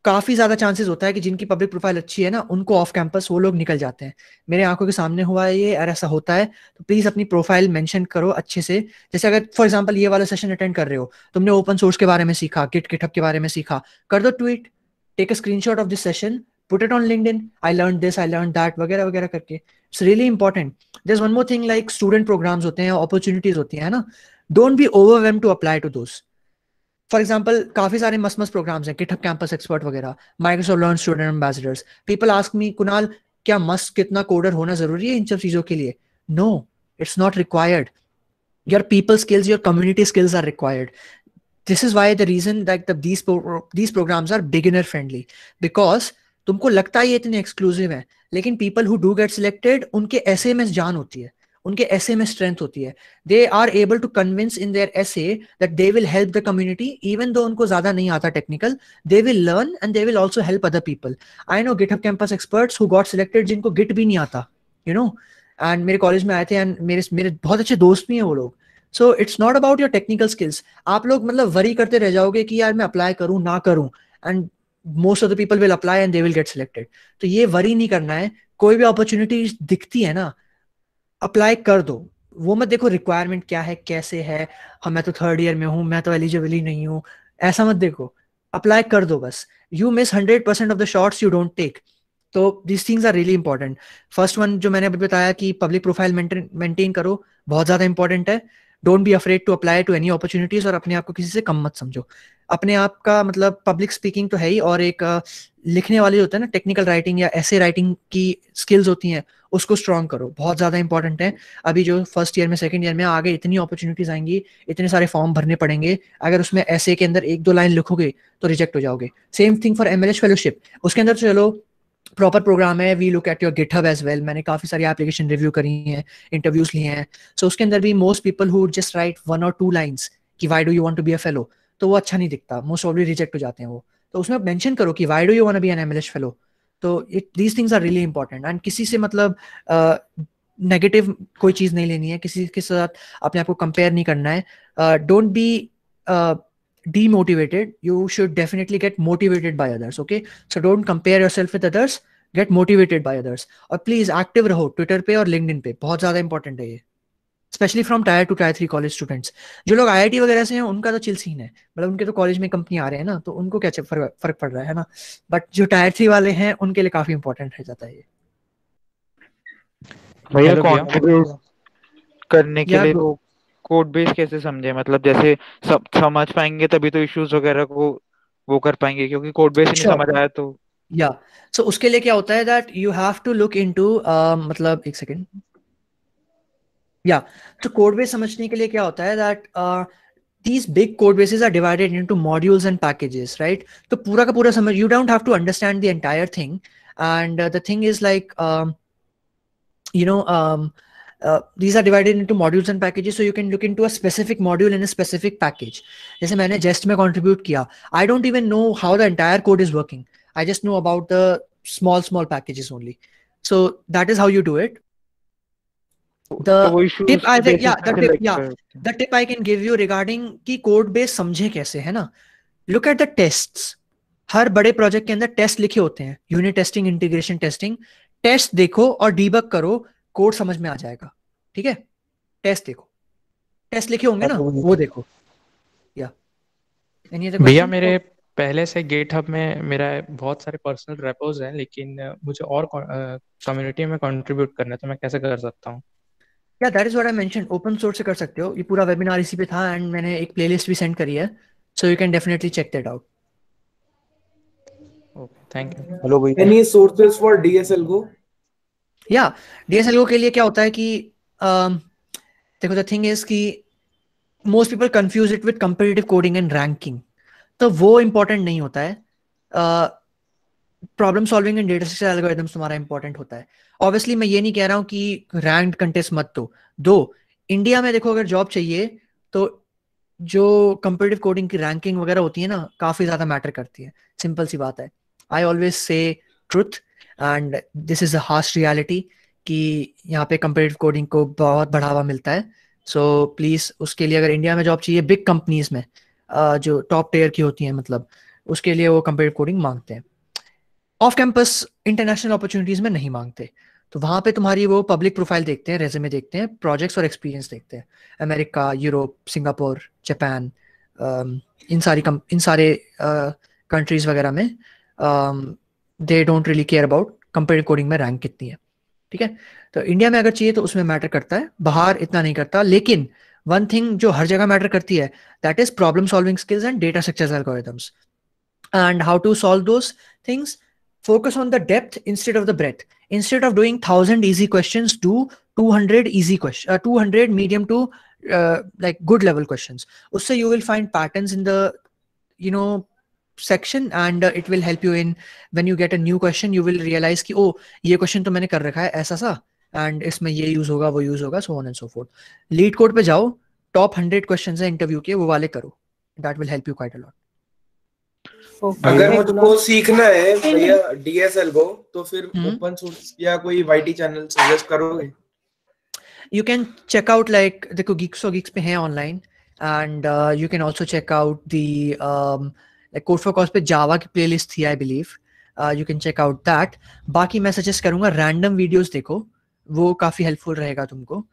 Speaker 6: काफी ज्यादा चांसेस होता है कि जिनकी पब्लिक प्रोफाइल अच्छी है ना, उनको ऑफ कैंपस वो लोग निकल जाते हैं. मेरे आंखों के सामने हुआ है ये, और ऐसा होता है. तो प्लीज अपनी प्रोफाइल मेंशन करो अच्छे से. जैसे अगर फॉर एग्जांपल ये वाला सेशन अटेंड कर रहे हो, तुमने ओपन सोर्स के बारे में सीखा, गिटहब के बारे में सीखा, कर दो tweet, take a screenshot of this session, put it on LinkedIn. I learned this, I learned that, वगैरह वगैरह करके. It's really important. There's one more thing, like student programs होते हैं, opportunities होती हैं ना. Don't be overwhelmed to apply to those. For example, काफी सारे मस्त programs हैं, GitHub Campus Expert वगैरह, Microsoft Learn Student Ambassadors. People ask me, Kunal क्या मस्त कितना कोडर होना जरूरी है इन सब चीजों के लिए? No, it's not required. your people skills, your community skills are required. This is why the reason that these programs are beginner friendly, because तुमको लगता है ये इतने एक्सक्लूसिव है, लेकिन people who do get selected, उनके ऐसे में जान होती है, उनके ऐसे में स्ट्रेंथ होती है. They are able to convince in their essay that they will help the community, even though उनको ज्यादा नहीं आता technical, they will learn and they will also help other people. I know GitHub campus experts who got selected जिनको Git भी नहीं आता, you know, and मेरे college में आए थे, and मेरे बहुत अच्छे दोस्त भी हैं वो लोग. So it's not about your technical skills. आप लोग मतलब वरी करते रह जाओगे कि यार मैं अप्लाई करूं ना करूं, and most of the people will apply and they will get selected. तो ये वरी नहीं करना है. कोई भी अपॉर्चुनिटी दिखती है ना, अप्लाई कर दो. वो मत देखो रिक्वायरमेंट क्या है, कैसे है, हाँ मैं तो 3rd ईयर में हूँ, मैं तो एलिजिबल ही नहीं हूँ, ऐसा मत देखो. अप्लाई कर दो बस. You miss 100% of the shots you don't take. तो these things are really important. First one जो मैंने अभी बताया कि पब्लिक प्रोफाइल मेंटेन करो, बहुत ज्यादा इंपॉर्टेंट है. Don't be afraid to apply to any opportunities, और अपने आप को किसी से कम मत समझो. अपने आप का मतलब पब्लिक स्पीकिंग तो है ही, और एक लिखने वाले होता है ना, टेक्निकल राइटिंग या ऐसे राइटिंग की स्किल्स होती हैं, उसको स्ट्रॉन्ग करो, बहुत ज्यादा इंपॉर्टेंट है. अभी जो 1st ईयर में 2nd ईयर में आगे इतनी अपॉर्चुनिटीज आएंगी, इतने सारे फॉर्म भरने पड़ेंगे, अगर उसमें ऐसे के अंदर 1-2 लाइन लिखोगे तो रिजेक्ट हो जाओगे. Same thing for MLS fellowship. उसके अंदर चलो प्रॉपर प्रोग्राम है, we look at your GitHub as well. मैंने काफी सारी एप्लीकेशन रिव्यू करी हैं, इंटरव्यूज लिए हैं. सो उसके अंदर भी most people who just write 1 or 2 lines कि why do you want to be a fellow, तो वो अच्छा नहीं दिखता, मोस्ट प्रॉब्ली रिजेक्ट हो जाते हैं वो. तो उसमें मेंशन करो कि why do you want to be an MLS fellow. तो these things are really important. And किसी से मतलब नेगेटिव कोई चीज नहीं लेनी है, किसी के साथ अपने आप को कंपेयर नहीं करना है. Don't B demotivated. You should definitely get motivated by others. Okay, so don't compare yourself with others, get motivated by others. और प्लीज एक्टिव रहो ट्विटर पे और लिंक्डइन पे, बहुत ज्यादा इंपॉर्टेंट है ये, specially from Tier 2 Tier 3 college students. जो लोग IIT वगैरह से हैं उनका तो चिल सीन है, मतलब उनके तो कॉलेज में कंपनी आ रहे हैं ना, तो उनको क्या फर्क पड़ रहा है ना. बट जो Tier 3 वाले हैं उनके लिए काफी इंपॉर्टेंट रह जाता है ये.
Speaker 5: भैया कॉन्ट्रीब्यूट करने के लिए वो कोड बेस कैसे समझे, मतलब जैसे सब समझ पाएंगे तभी तो इश्यूज वगैरह को वो कर पाएंगे, क्योंकि कोड बेस ही नहीं समझ आया तो.
Speaker 6: या सो उसके लिए क्या होता है that you have to look into, मतलब एक सेकंड, या तो कोड बेस समझने के लिए क्या होता है that these big code bases are divided into modules and packages, right? तो पूरा का पूरा समझ, you don't have to understand the entire thing. And the thing is like these are divided into modules and packages, so you can look into a specific module in a specific package. जैसे मैंने Jest में contribute किया, I don't even know how the entire code is working. I just know about the small packages only. So that is how you do it. The tip I can give you regarding कि code base समझे कैसे है ना, look at the tests. हर बड़े project के अंदर test लिखे होते हैं, unit testing, integration testing. Test देखो और डीबग करो, कोड समझ में आ जाएगा. ठीक है, टेस्ट देखो, टेस्ट लिखे होंगे ना, वो देखो. या
Speaker 10: भैया मेरे पहले से GitHub में मेरा बहुत सारे पर्सनल रेपोज हैं, लेकिन मुझे और कम्युनिटी में कंट्रीब्यूट करना है, तो मैं कैसे कर सकता हूँ?
Speaker 6: या that is what I mention, open source से कर सकते हो. ये पूरा वेबिनार इसी पे था, एंड मैंने एक प्लेलिस्ट भी सेंड करी है, so you can definitely check that out.
Speaker 10: Okay, thank you.
Speaker 9: Hello भैया,
Speaker 11: any sources for DSL Go?
Speaker 6: या DSL Go के लिए क्या होता है कि देखो, द थिंग इज कि most people confuse it with competitive coding and ranking. तो वो इंपॉर्टेंट नहीं होता है. Problem solving and data structure algorithms तुम्हारा इंपॉर्टेंट होता है. ऑब्वियसली मैं ये नहीं कह रहा हूँ कि रैंक्ड कंटेस्ट मत दो. इंडिया में देखो, अगर जॉब चाहिए तो जो कंपेटिटिव कोडिंग की रैंकिंग वगैरह होती है ना, काफी ज्यादा मैटर करती है. सिंपल सी बात है. I always say truth and this is a harsh reality कि यहाँ पे कंपेटिटिव कोडिंग को बहुत बढ़ावा मिलता है. सो प्लीज उसके लिए अगर इंडिया में जॉब चाहिए बिग कंपनीज में, जो टॉप टियर की होती हैं, मतलब उसके लिए वो कंपेटिटिव कोडिंग मांगते हैं. ऑफ कैंपस इंटरनेशनल अपॉर्चुनिटीज में नहीं मांगते. तो वहां पे तुम्हारी वो पब्लिक प्रोफाइल देखते हैं, रेज्यूमे देखते हैं, प्रोजेक्ट्स और एक्सपीरियंस देखते हैं. अमेरिका, यूरोप, सिंगापुर, जापान, इन सारे कंट्रीज वगैरह में they don't really care about competitive coding में रैंक कितनी है. ठीक है, तो इंडिया में अगर चाहिए तो उसमें मैटर करता है, बाहर इतना नहीं करता. लेकिन वन थिंग जो हर जगह मैटर करती है, that is problem solving skills and data structures algorithms. And how to solve those things, Focus on the depth instead of the breadth. Instead of doing 1,000 easy questions, do 200 easy questions, 200 medium to like good level questions. Also, you will find patterns in the section, and it will help you in when you get a new question. You will realize कि oh ये question तो मैंने कर रखा है ऐसा सा, and इसमें ये use होगा वो use होगा, so on and so forth. Lead code पे जाओ, top 100 questions है इंटरव्यू के, वो वाले करो. That will help you quite a lot.
Speaker 11: अगर मुझको सीखना है भैया DSL को, तो फिर ओपन सोर्स या कोई YT चैनल सजेस्ट करोगे?
Speaker 6: You can check out like देखो Geeks or Geeks पे है online, and you can also check out the like Code for Cause पे Java की playlist थी I believe. You can check out that. बाकी मैं suggest करूँगा random videos देखो, वो काफी helpful रहेगा तुमको.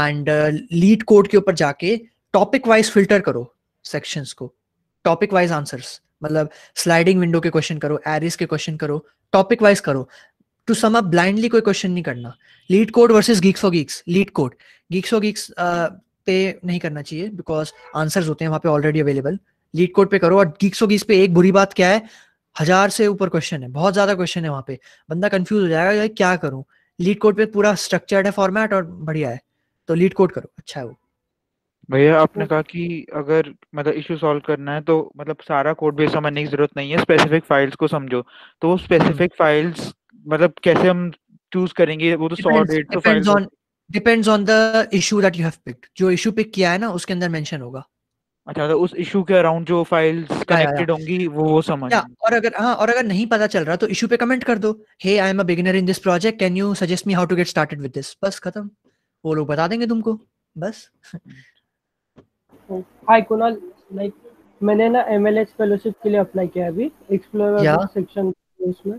Speaker 6: And lead code के ऊपर जाके topic wise filter करो sections को, topic wise answers. मतलब स्लाइडिंग विंडो के क्वेश्चन करो, एरिस के क्वेश्चन करो, टॉपिक वाइज करो. टू सम अप ब्लाइंडली कोई क्वेश्चन नहीं करना. Leet code versus Geeks for Geeks. Leet code Geeks for Geeks पे नहीं करना चाहिए बिकॉज आंसर्स होते हैं वहां पे ऑलरेडी अवेलेबल. लीड कोड पे करो. और गीक्स फॉर गीक्स पे एक बुरी बात क्या है, 1000 से ऊपर क्वेश्चन है, बहुत ज्यादा क्वेश्चन है वहां पे, बंदा कंफ्यूज हो जाएगा यार क्या करूं. लीड कोड पे पूरा स्ट्रक्चर्ड है फॉर्मेट और बढ़िया है, तो लीड कोड करो, अच्छा है वो.
Speaker 5: भैया आपने कहा कि अगर मतलब इशू सॉल्व करना है तो मतलब सारा कोड बेस समझने की जरूरत नहीं है, स्पेसिफिक फाइल्स को समझो. तो वो स्पेसिफिक फाइल्स मतलब कैसे हम चूज करेंगे? वो तो 100-150 files
Speaker 6: depends on the issue that you have picked. जो इशू पिक किया है ना उसके अंदर मेंशन होगा.
Speaker 5: अच्छा, तो उस इशू के अराउंड जो फाइल्स कनेक्टेड होंगी वो समझ.
Speaker 6: और अगर नहीं पता चल रहा तो इशू पे कमेंट कर दो, hey I am a beginner in this project, can you suggest me how to get started with this. बस खत्म, वो लोग बता देंगे तुमको बस.
Speaker 12: हाय कुणाल, लाइक मैंने ना MLS फेलोशिप के लिए अप्लाई किया अभी एक्सप्लोरर सेक्शन उसमें.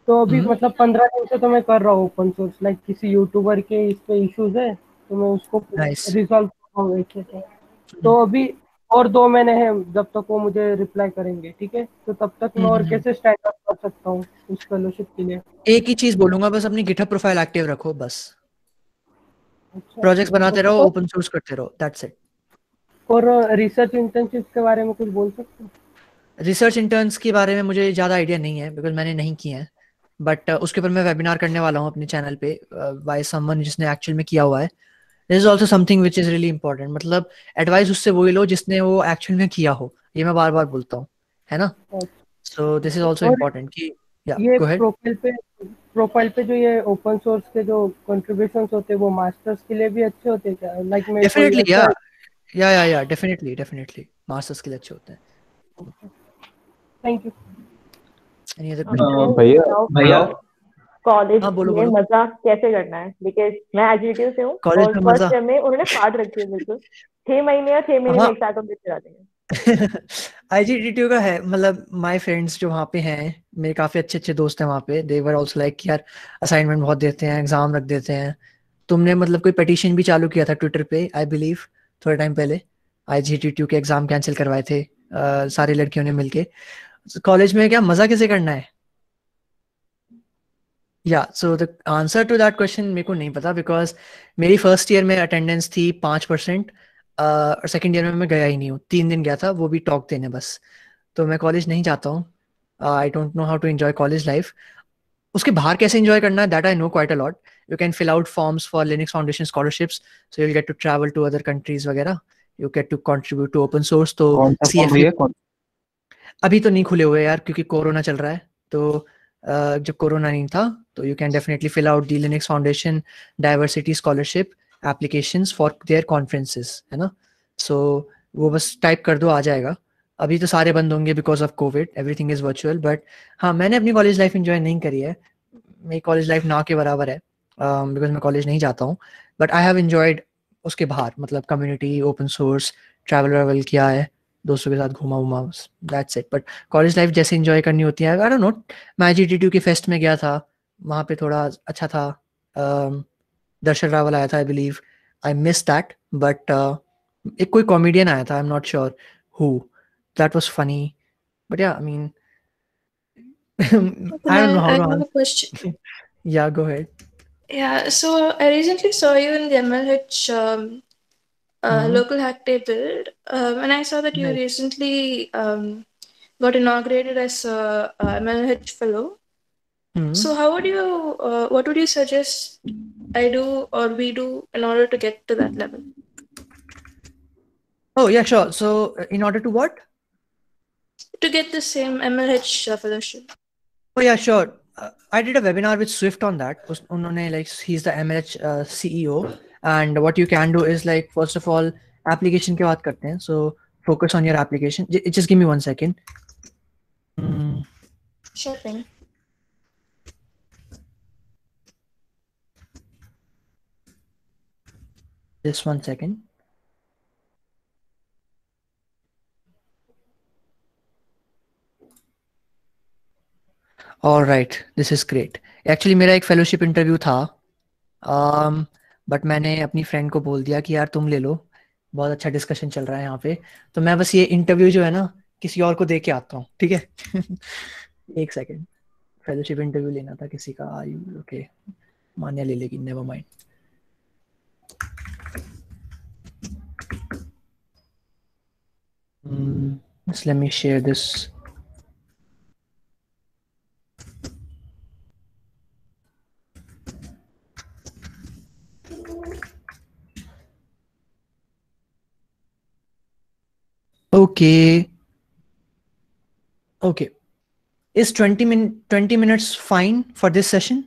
Speaker 12: तो अभी मतलब 15 दिन से तो मैं कर रहा हूँ ओपन सोर्स. लाइक किसी यूट्यूबर के इस पे इश्यूज है तो मैं उसको रिजॉल्व कर रहा हूँ. तो अभी और 2 महीने हैं जब तक वो मुझे रिप्लाई करेंगे, ठीक है? तो तब तक मैं और कैसे स्टैंड अप कर सकता हूँ उस फेलोशिप के लिए?
Speaker 6: एक ही चीज बोलूंगा, बस अपनी गिटहब प्रोफाइल एक्टिव रखो बस. प्रोजेक्ट्स बनाते रहो, ओपन सोर्स करते रहो, दैट्स इट.
Speaker 12: और रिसर्च इंटर्नशिप के बारे में कुछ बोल सकते हो?
Speaker 6: रिसर्च इंटर्न्स के बारे में मुझे ज़्यादा आइडिया नहीं है बिकॉज मैंने नहीं किया है, बट उसके ऊपर मैं वेबिनार करने वाला हूँ अपने चैनल पे बाय समवन जिसने एक्चुअल में किया हुआ है. This is also something which is really important. मतलब एडवाइस उससे वही लो जिसने वो एक्चुअल में किया हो, ये मैं बार बार बोलता हूँ, है ना? So this is also important कि
Speaker 12: ये प्रोफाइल पे जो ये ओपन सोर्स के जो कंट्रीब्यूशंस होते हैं वो मास्टर्स के लिए भी अच्छे होते हैं क्या? लाइक मैं
Speaker 6: डेफिनेटली या डेफिनेटली मास्टर्स के लिए अच्छे होते हैं.
Speaker 12: Thank you.
Speaker 13: भैया कॉलेज में मजा कैसे करना है? बिकॉज मैं एग्जीक्यूटिव से हूँ और फर्स्ट ईयर में उन्होंने पार्ट रखी है बिल्कुल 6 महीने या 6 महीने में एक साथ कंप्लीट करा देंगे.
Speaker 6: IGDTU का है. मतलब माय फ्रेंड्स जो वहाँ पे हैं, मेरे काफी अच्छे दोस्त हैं वहाँ पे, दे वर आल्सो लाइक यार असाइनमेंट बहुत देते हैं, एग्जाम रख देते हैं. तुमने मतलब कोई पिटीशन भी चालू किया था ट्विटर पे आई बिलीव थोड़े टाइम पहले, IGDTU के एग्जाम कैंसिल करवाए थे सारी लड़कियों ने मिलके. कॉलेज में क्या मजा कैसे करना है? Yeah so the answer to that question मेरे को नहीं पता बिकॉज मेरी फर्स्ट ईयर में अटेंडेंस थी 5% और सेकेंड ईयर में मैं गया ही नहीं हूँ. 3 दिन गया था, वो भी टॉक देने बस. तो मैं कॉलेज नहीं जाता हूँ. I don't know how to enjoy college life. उसके बाहर कैसे एंजॉय करना है that I know quite a lot. You can fill out forms for Linux foundation scholarships, so you will get to travel to other countries वगैरह. You get to contribute to open source. तो CFA अभी तो नहीं खुले हुए यार क्योंकि corona चल रहा है. तो जब कोरोना नहीं था तो you can definitely fill out the Linux Foundation diversity scholarship applications for their conferences, है ना? सो वो बस टाइप कर दो, आ जाएगा. अभी तो सारे बंद होंगे because of Covid, everything is virtual. But हाँ, मैंने अपनी कॉलेज लाइफ एंजॉय नहीं करी है. मेरी कॉलेज लाइफ ना के बराबर है बिकॉज मैं कॉलेज नहीं जाता हूँ. बट आई हैव एंजॉयड उसके बाहर, मतलब कम्युनिटी, ओपन सोर्स, ट्रैवल किया है, दोस्तों के साथ घूमा वूमा, that's it. But college life जैसे एंजॉय करनी होती है, आई डोंट नो. मैं IGDTU के फेस्ट में गया था, वहाँ पे थोड़ा अच्छा था. दर्शन रावल आया था I believe, I miss that. But एक कोई कॉमेडियन आया था, I am not sure who, that was funny. But yeah I mean I don't know how to
Speaker 14: have a question.
Speaker 6: Yeah, go ahead.
Speaker 14: Yeah, so I recently saw you in the MLH local hack day build, and I saw that you recently got inaugurated as a MLH fellow. So how would you, what would you suggest I do or we do in order to get to that level?
Speaker 6: Oh yeah, sure. So in order to what?
Speaker 14: To get the same MLH fellowship.
Speaker 6: Oh yeah, sure. I did a webinar with Swift on that. Unhone, like, he's the MLH CEO, and what you can do is, like, first of all, application ke baat karte hain. So focus on your application. Just give me 1 second.
Speaker 14: Sure thing.
Speaker 6: Just 1 second. All right, this is great. Actually मेरा एक fellowship interview था, but मैंने अपनी friend को बोल दिया कि यार तुम ले लो, बहुत अच्छा डिस्कशन चल रहा है यहाँ पे, तो मैं बस ये इंटरव्यू जो है ना किसी और को दे के आता हूँ, ठीक है? एक सेकेंड, फेलोशिप इंटरव्यू लेना था किसी का। ओके, मान्या ले लेगी, never mind. Just let me share this. Okay. Okay. Is 20 minutes fine for this session?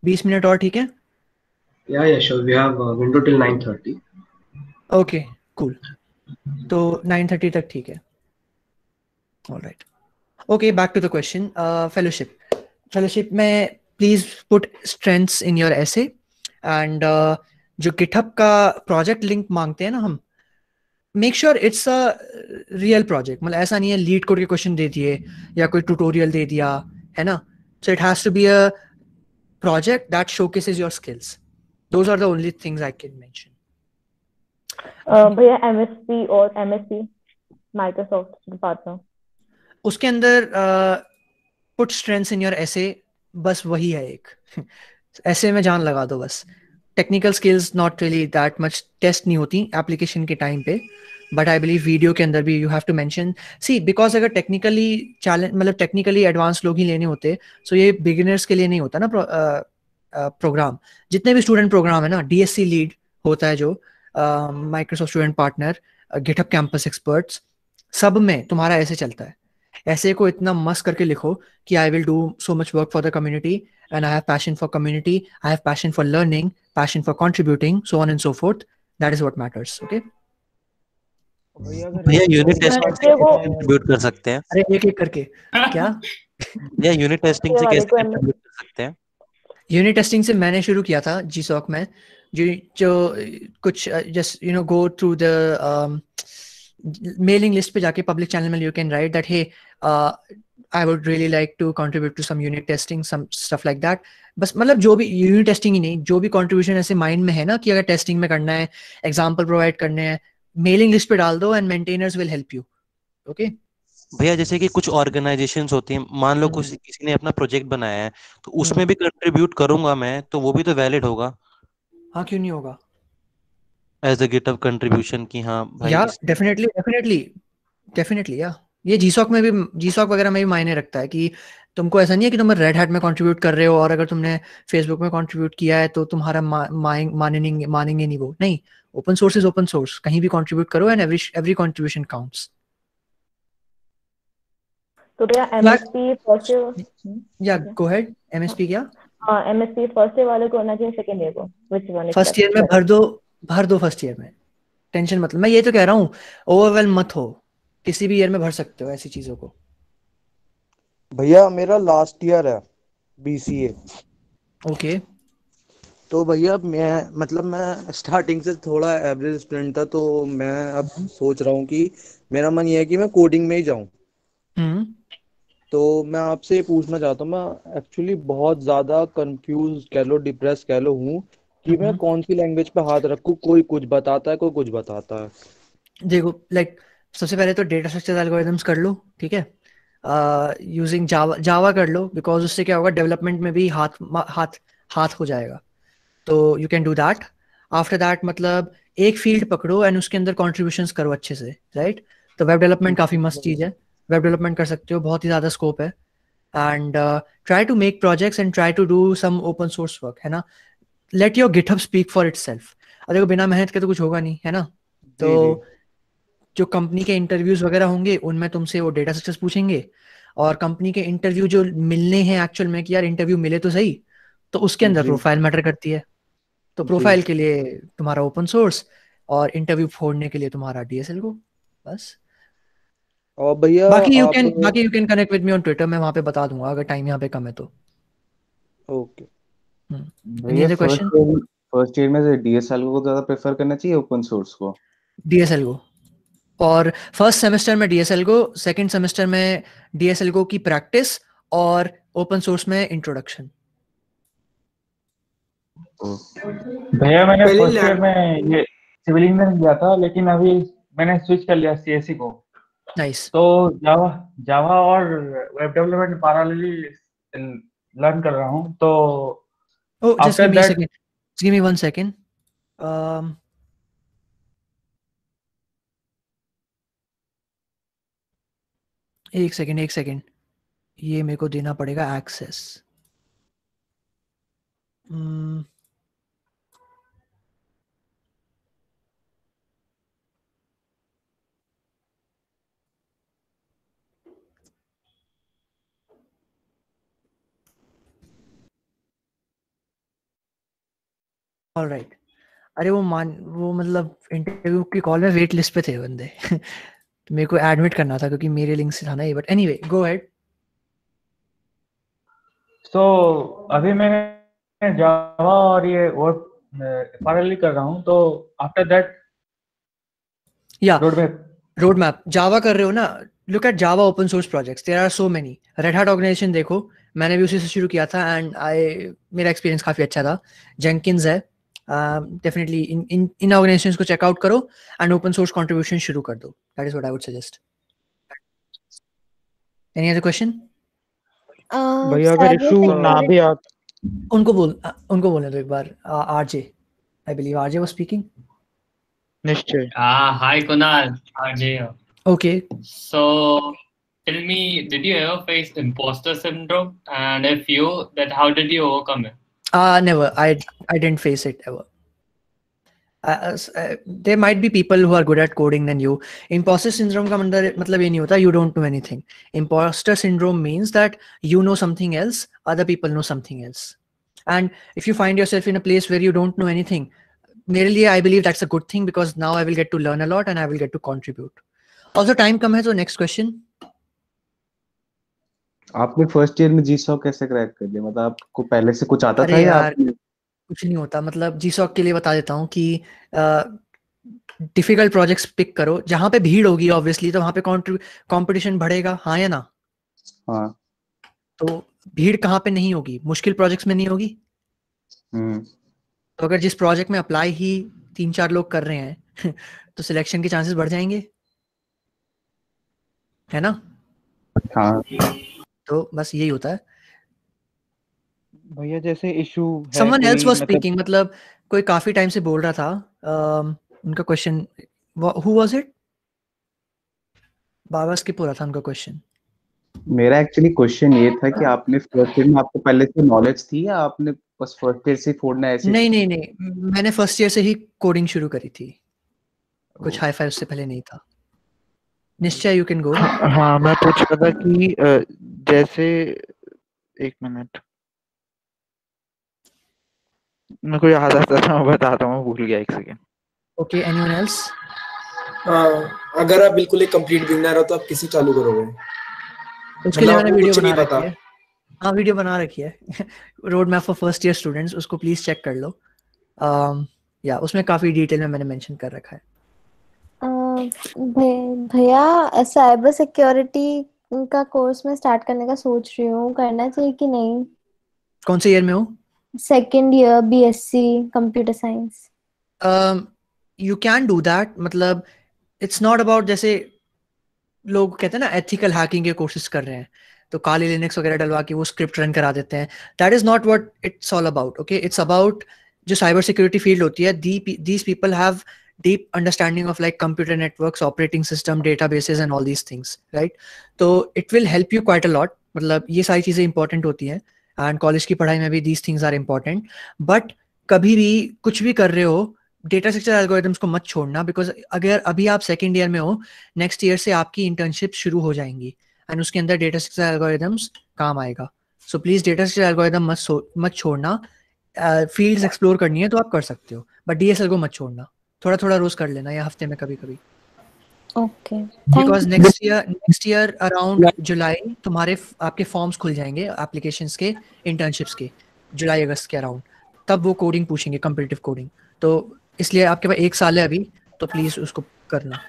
Speaker 6: 20 minutes और ठीक है?
Speaker 1: Yeah, sure. We have a window till 9:30.
Speaker 6: Okay, cool. तो 9:30 तक ठीक है. All right. Okay, back to the question. Fellowship. Fellowship में please put strengths in your essay, and जो GitHub का project link मांगते हैं ना हम, make sure it's a real project, मतलब ऐसा नहीं है लीड कोड के क्वेश्चन दे दिए या कोई ट्यूटोरियल दे दिया है ना. So it has to be a project that showcases your skills. Those are the only things I can mention.
Speaker 13: भैया एमएसपी और एमएससी माइक्रोसॉफ्ट पार्टनर,
Speaker 6: उसके अंदर put strengths in your essay, बस वही है एक. ऐसे में जान लगा दो बस. Technical skills not really that much test नहीं होती एप्लीकेशन के टाइम पे, बट आई बिलीव वीडियो के अंदर भी you have to mention. See because अगर टेक्निकली चैलेंज, मतलब टेक्निकली एडवांस लोग ही लेने होते, सो ये बिगिनर्स के लिए नहीं होता ना प्रोग्राम. जितने भी स्टूडेंट प्रोग्राम है ना, डीएससी लीड होता है जो Microsoft student partner, GitHub campus experts, सब में तुम्हारा ऐसे चलता है. ऐसे को इतना मस्त करके लिखो कि I will do so much work for the community and I have passion for community, I have passion for learning, passion for contributing, so on and so forth. That is what matters. Okay.
Speaker 15: भैया unit testing से contribute कर सकते हैं.
Speaker 6: अरे एक एक करके क्या?
Speaker 15: भैया यूनिट टेस्टिंग से कैसे कंट्रीब्यूट कर सकते हैं?
Speaker 6: यूनिट टेस्टिंग से मैंने शुरू किया था जीसॉक में, जो कुछ just you know go through the mailing list पे जाके पब्लिक चैनल में you can write that hey I would really like to contribute to some unit testing, some stuff like that. बस मतलब जो भी यूनिट टेस्टिंग ही नहीं, जो भी कंट्रीब्यूशन ऐसे माइंड में है ना कि अगर टेस्टिंग में करना है, एग्जांपल प्रोवाइड करने हैं, मेलिंग लिस्ट पे डाल दो and maintainers will help you. Okay
Speaker 15: भैया, जैसे कि कुछ ऑर्गेनाइजेशंस होती हैं, मान लो किसी ने अपना प्रोजेक्ट बनाया है, तो उसमें भी कंट्रीब्यूट करूंगा मैं, तो वो भी तो वैलिड होगा.
Speaker 6: हाँ, क्यों नहीं होगा?
Speaker 15: एज अ गिटहब कंट्रीब्यूशन की. हाँ भाई,
Speaker 6: या डेफिनेटली या ये जीसॉक में भी, जीसॉक वगैरह में भी मायने रखता है कि तुमको ऐसा नहीं है कि तुम रेड हैट में कंट्रीब्यूट कर रहे हो और अगर तुमने फेसबुक में कंट्रीब्यूट किया है तो तुम्हारा मानेंगे नहीं वो. नहीं, open source is open source, कहीं भी कंट्रीब्यूट करो एंड एवरी कंट्रीब्यूशन काउंट्स.
Speaker 13: तो भैया एमएसपी फर्स्ट,
Speaker 6: या गो अहेड. एमएसपी क्या?
Speaker 13: एमएसपी फर्स्ट ईयर वाले को होना चाहिए, सेकंड ईयर को? Which one?
Speaker 6: फर्स्ट ईयर में भर दो फर्स्ट ईयर में. टेंशन मतलब, मैं ये तो कह रहा हूँ ओवरवेल्म मत हो, किसी भी ईयर में भर सकते हो ऐसी चीजों को.
Speaker 16: भैया मेरा लास्ट ईयर है बीसीए.
Speaker 6: ओके.
Speaker 16: तो भैया मैं स्टार्टिंग से थोड़ा एवरेज स्टूडेंट था, तो मैं अब सोच रहा हूँ कि मेरा मन ये है कि मैं कोडिंग में ही जाऊँ. तो मैं आपसे पूछना चाहता हूँ, मैं एक्चुअली बहुत ज्यादा कंफ्यूज कह लो, डिप्रेस कह लो हूँ कि मैं कौन सी लैंग्वेज पे हाथ रखूँ. कोई कुछ बताता है, कोई कुछ बताता है.
Speaker 6: देखो, लाइक सबसे पहले तो डेटा स्ट्रक्चर एल्गोरिथम्स कर लो, ठीक है? यूजिंग जावा कर लो, बिकॉज उससे क्या होगा, डेवलपमेंट में भी हाथ हो जाएगा. तो you can do that. After that मतलब एक फील्ड पकड़ो एंड उसके अंदर कॉन्ट्रीब्यूशंस करो अच्छे से, राइट? तो वेब डेवलपमेंट काफी मस्त चीज है, वेब डेवलपमेंट कर सकते हो, बहुत ही ज्यादा स्कोप है. and try to make projects and try to do some open source work, है ना. Let your GitHub speak for itself. अब देखो बिना मेहनत के तो कुछ होगा नहीं, है ना. तो जो कंपनी के इंटरव्यूज वगैरह होंगे उनमें तुमसे वो डेटा स्ट्रक्चर्स पूछेंगे, और कंपनी के इंटरव्यू जो मिलने हैं एक्चुअल में कि यार इंटरव्यू मिले तो सही, तो उसके अंदर प्रोफाइल मैटर करती है. तो प्रोफाइल के लिए तुम्हारा ओपन सोर्स और इंटरव्यू फोड़ने के लिए तुम्हारा DSLGO, बस.
Speaker 9: और भैया
Speaker 6: बाकी you can connect with me on Twitter, मैं वहां पे बता दूंगा अगर टाइम यहाँ पे कम है तो.
Speaker 9: ओके
Speaker 6: भैया
Speaker 9: फर्स्ट ईयर में DSLGO को ज्यादा प्रेफर करना चाहिए ओपन सोर्स को?
Speaker 6: DSLGO. और फर्स्ट सेमेस्टर में DSLGO, सेकंड सेमेस्टर में DSLGO की प्रैक्टिस और ओपन सोर्स में इंट्रोडक्शन.
Speaker 10: भैया मैंने फर्स्ट ईयर में ये सिविल इंजीनियरिंग किया था, लेकिन अभी मैंने स्विच कर लिया CSE को.
Speaker 6: नाइस.
Speaker 10: तो जावा और वेब डेवलपमेंट पैरेलली लर्न कर रहा हूँ. तो
Speaker 6: just give me 1 second. एक सेकेंड ये मेरे को देना पड़ेगा एक्सेस. ऑलराइट. अरे वो मतलब इंटरव्यू की कॉल में वेट लिस्ट पे थे बंदे. तो मेरे को एडमिट करना था क्योंकि मेरे लिंक से था ना ये. But anyway go ahead.
Speaker 10: तो अभी मैं जावा और ये वर्क पैरेलली कर रहा हूँ. तो after that
Speaker 6: yeah road map Java कर रहे हो ना. Look at Java open source projects, there are so many. Red Hat organization देखो, मैंने भी उसी से शुरू किया था एंड मेरा एक्सपीरियंस काफी अच्छा था. जेंकिंस है, डेफिनेटली इन ऑर्गेनाइजेशंस को चेकआउट करो एंड ओपन सोर्स कंट्रीब्यूशन शुरू कर दो. That is what I would suggest. Any other question?
Speaker 5: भैया अगर इशू ना भी आ
Speaker 6: उनको बोलने दो एक बार. RJ, I believe RJ was speaking.
Speaker 5: निश्चय.
Speaker 17: Hi Kunal, RJ here.
Speaker 6: Okay.
Speaker 17: So tell me, did you ever face imposter syndrome? And if you, then how did you overcome it?
Speaker 6: Never. I didn't face it ever. There might be people who are good at coding than you. Imposter syndrome का मतलब ये नहीं होता you don't know anything. Imposter syndrome means that you know something else, other people know something else. And if you find yourself in a place where you don't know anything, मेरे लिए I believe that's a good thing because now I will get to learn a lot and I will get to contribute. Also time कम है तो next question.
Speaker 9: आपने first year में GSOC कैसे crack कर लिया? मतलब आपको पहले से कुछ आता था या आपने?
Speaker 6: कुछ नहीं होता. मतलब GSOC के लिए बता देता हूँ कि डिफिकल्ट प्रोजेक्ट्स पिक करो. जहाँ पे भीड़ होगी ऑब्वियसली तो वहाँ पे कंपटीशन बढ़ेगा, हाँ या ना?
Speaker 9: हाँ.
Speaker 6: तो भीड़ कहाँ पे नहीं होगी? मुश्किल प्रोजेक्ट्स में नहीं होगी. तो अगर जिस प्रोजेक्ट में अप्लाई ही 3-4 लोग कर रहे हैं तो सिलेक्शन के चांसेस बढ़ जाएंगे, है ना?
Speaker 9: हाँ.
Speaker 6: तो बस यही होता है.
Speaker 5: भैया जैसे इशू है
Speaker 6: समवन एल्स वाज स्पीकिंग, मतलब कोई काफी टाइम से बोल रहा था. उनका question who was it? Baba skip हो रहा था उनका क्वेश्चन.
Speaker 9: मेरा एक्चुअली क्वेश्चन ये था कि आपने फर्स्ट ईयर में आपको पहले से नॉलेज थी या आपने बस फर्स्ट ईयर से फोड़ना ऐसे?
Speaker 6: नहीं, मैंने फर्स्ट ईयर से ही कोडिंग शुरू करी थी. कुछ हाई फाई उससे पहले नहीं था. निश्चय यू कैन गो.
Speaker 5: हाँ मैं पूछ रहा था कि जैसे एक मिनट मेरे को याद आता था, मैं बताता हूँ, भूल गया एक सेकंड.
Speaker 6: Okay, anyone else?
Speaker 11: अगर आप बिल्कुल एक कंप्लीट बिगिनर हो तो आप किसे चालू करोगे?
Speaker 6: उसके लिए मैंने वीडियो बना रखी है. हाँ वीडियो बना रखी है. Road map for first year students, उसको प्लीज चेक कर लो. या उसमें काफी डिटेल में मैंने मेंशन कर रखा है.
Speaker 18: भैया साइबर सिक्योरिटी का कोर्स में स्टार्ट करने का सोच रही हूँ, करना चाहिए कि नहीं?
Speaker 6: कौन से ईयर में हो?
Speaker 18: Second year BSc computer science.
Speaker 6: You can do that. मतलब इट्स नॉट अबाउट, जैसे लोग कहते हैं ना एथिकल हैकिंग के कोर्सेज कर रहे हैं तो काली लिनक्स वगैरह डलवा के वो स्क्रिप्ट रन करा देते हैं. That is not what it's all about. Okay, it's about जो साइबर सिक्योरिटी फील्ड होती है, these people have deep understanding of like computer networks, operating system, databases and all these things, right? So it will help you quite a lot. मतलब ये सारी चीज़ें important होती हैं, and college की पढ़ाई में भी these things are important. But कभी भी कुछ भी कर रहे हो, डेटा स्ट्रक्चर एल्गोरिथम्स को मत छोड़ना, बिकॉज अगर अभी आप सेकेंड ईयर में हो, नेक्स्ट ईयर से आपकी इंटर्नशिप शुरू हो जाएंगी एंड उसके अंदर डेटा स्ट्रक्चर एल्गोरिथम्स काम आएगा। So please data structure algorithm मत छोड़ना। फील्ड्स एक्सप्लोर करनी है तो आप कर सकते हो, बट डीएसएल को मत छोड़ना। थोड़ा थोड़ा रोज कर लेना या हफ्ते में कभी कभी।
Speaker 18: Okay,
Speaker 6: because next year around July तुम्हारे आपके फॉर्म्स खुल जाएंगे एप्लीकेशंस के, इंटर्नशिप्स के, जुलाई अगस्त के अराउंड। तब वो कोडिंग पूछेंगे, कम्पिटिटिव कोडिंग। तो इसलिए आपके पास 1 साल है अभी, तो प्लीज उसको करना।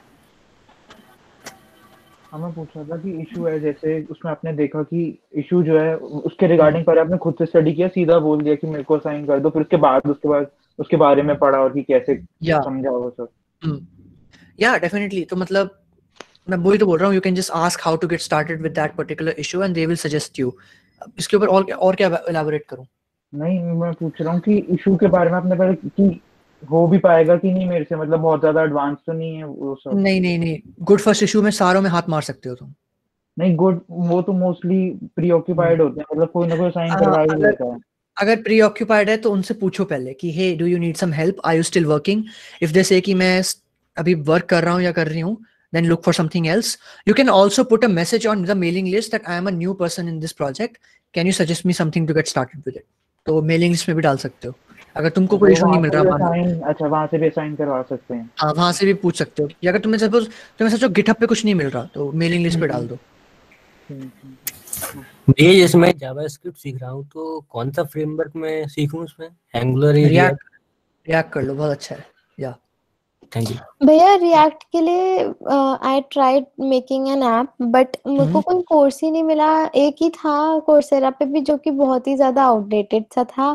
Speaker 5: हमें पूछ रहा था कि इशू है, जैसे उसमें आपने देखा कि इशू जो है उसके रिगार्डिंग पर आपने खुद से स्टडी किया, सीधा बोल दिया कि मेरे को साइन कर दो, फिर उसके बाद उसके बारे में पढ़ा और कि कैसे समझा वो सब।
Speaker 6: या डेफिनेटली। तो मतलब मैं वही तो बोल रहा हूँ, you can just ask how to get started with that particular issue and they will suggest you. इसके ऊपर और क्या एलाबोरेट करूँ?
Speaker 5: नहीं, मैं पूछ रहा हूँ कि इशू के बारे में आपने पहले कि हो भी पाएगा कि नहीं मेरे से, मतलब बहुत ज्यादा एडवांस तो नहीं है वो सब?
Speaker 6: नहीं, गुड फर्स्ट इशू में सारों में हाथ मार सकते हो तुम।
Speaker 5: नहीं, गुड वो तो मोस्टली प्री ऑक्यूपाइड होते हैं, मतलब कोई ना कोई साइन करवा ही लेता है।
Speaker 6: अगर प्री ऑक्यूपाइड है तो उनसे पूछो पहले कि hey do you need some help, are you still working? If they say कि मैं अभी वर्क कर रहा हूँ या कर रही हूँ, then look for something else. You can also put a message on the mailing list that I am a new person in this project. Can you suggest me something to get started with it? तो mailing list में भी डाल सकते हो अगर तुमको कोई issue नहीं मिल रहा।
Speaker 5: अच्छा, वहां से भी साइन करवा सकते हैं?
Speaker 6: हाँ, वहां से भी पूछ सकते हो। या अगर तुम्हें सोचो गिटहब पे कुछ नहीं मिल रहा तो मेलिंग लिस्ट पे डाल दो।
Speaker 7: ये जैसे मैं जावास्क्रिप्ट सीख रहा हूँ तो कौन सा फ्रेमवर्क में सीखूं उसमें? एंगुलर,
Speaker 6: रिएक्ट कर लो, बहुत अच्छा है। या
Speaker 7: थैंक यू
Speaker 18: भैया। रिएक्ट के लिए I tried making an app, but मुझको कोई कोर्स ही नहीं मिला। एक ही था कोर्सेरा पे भी, जो कि बहुत ही ज्यादा आउटडेटेड सा था।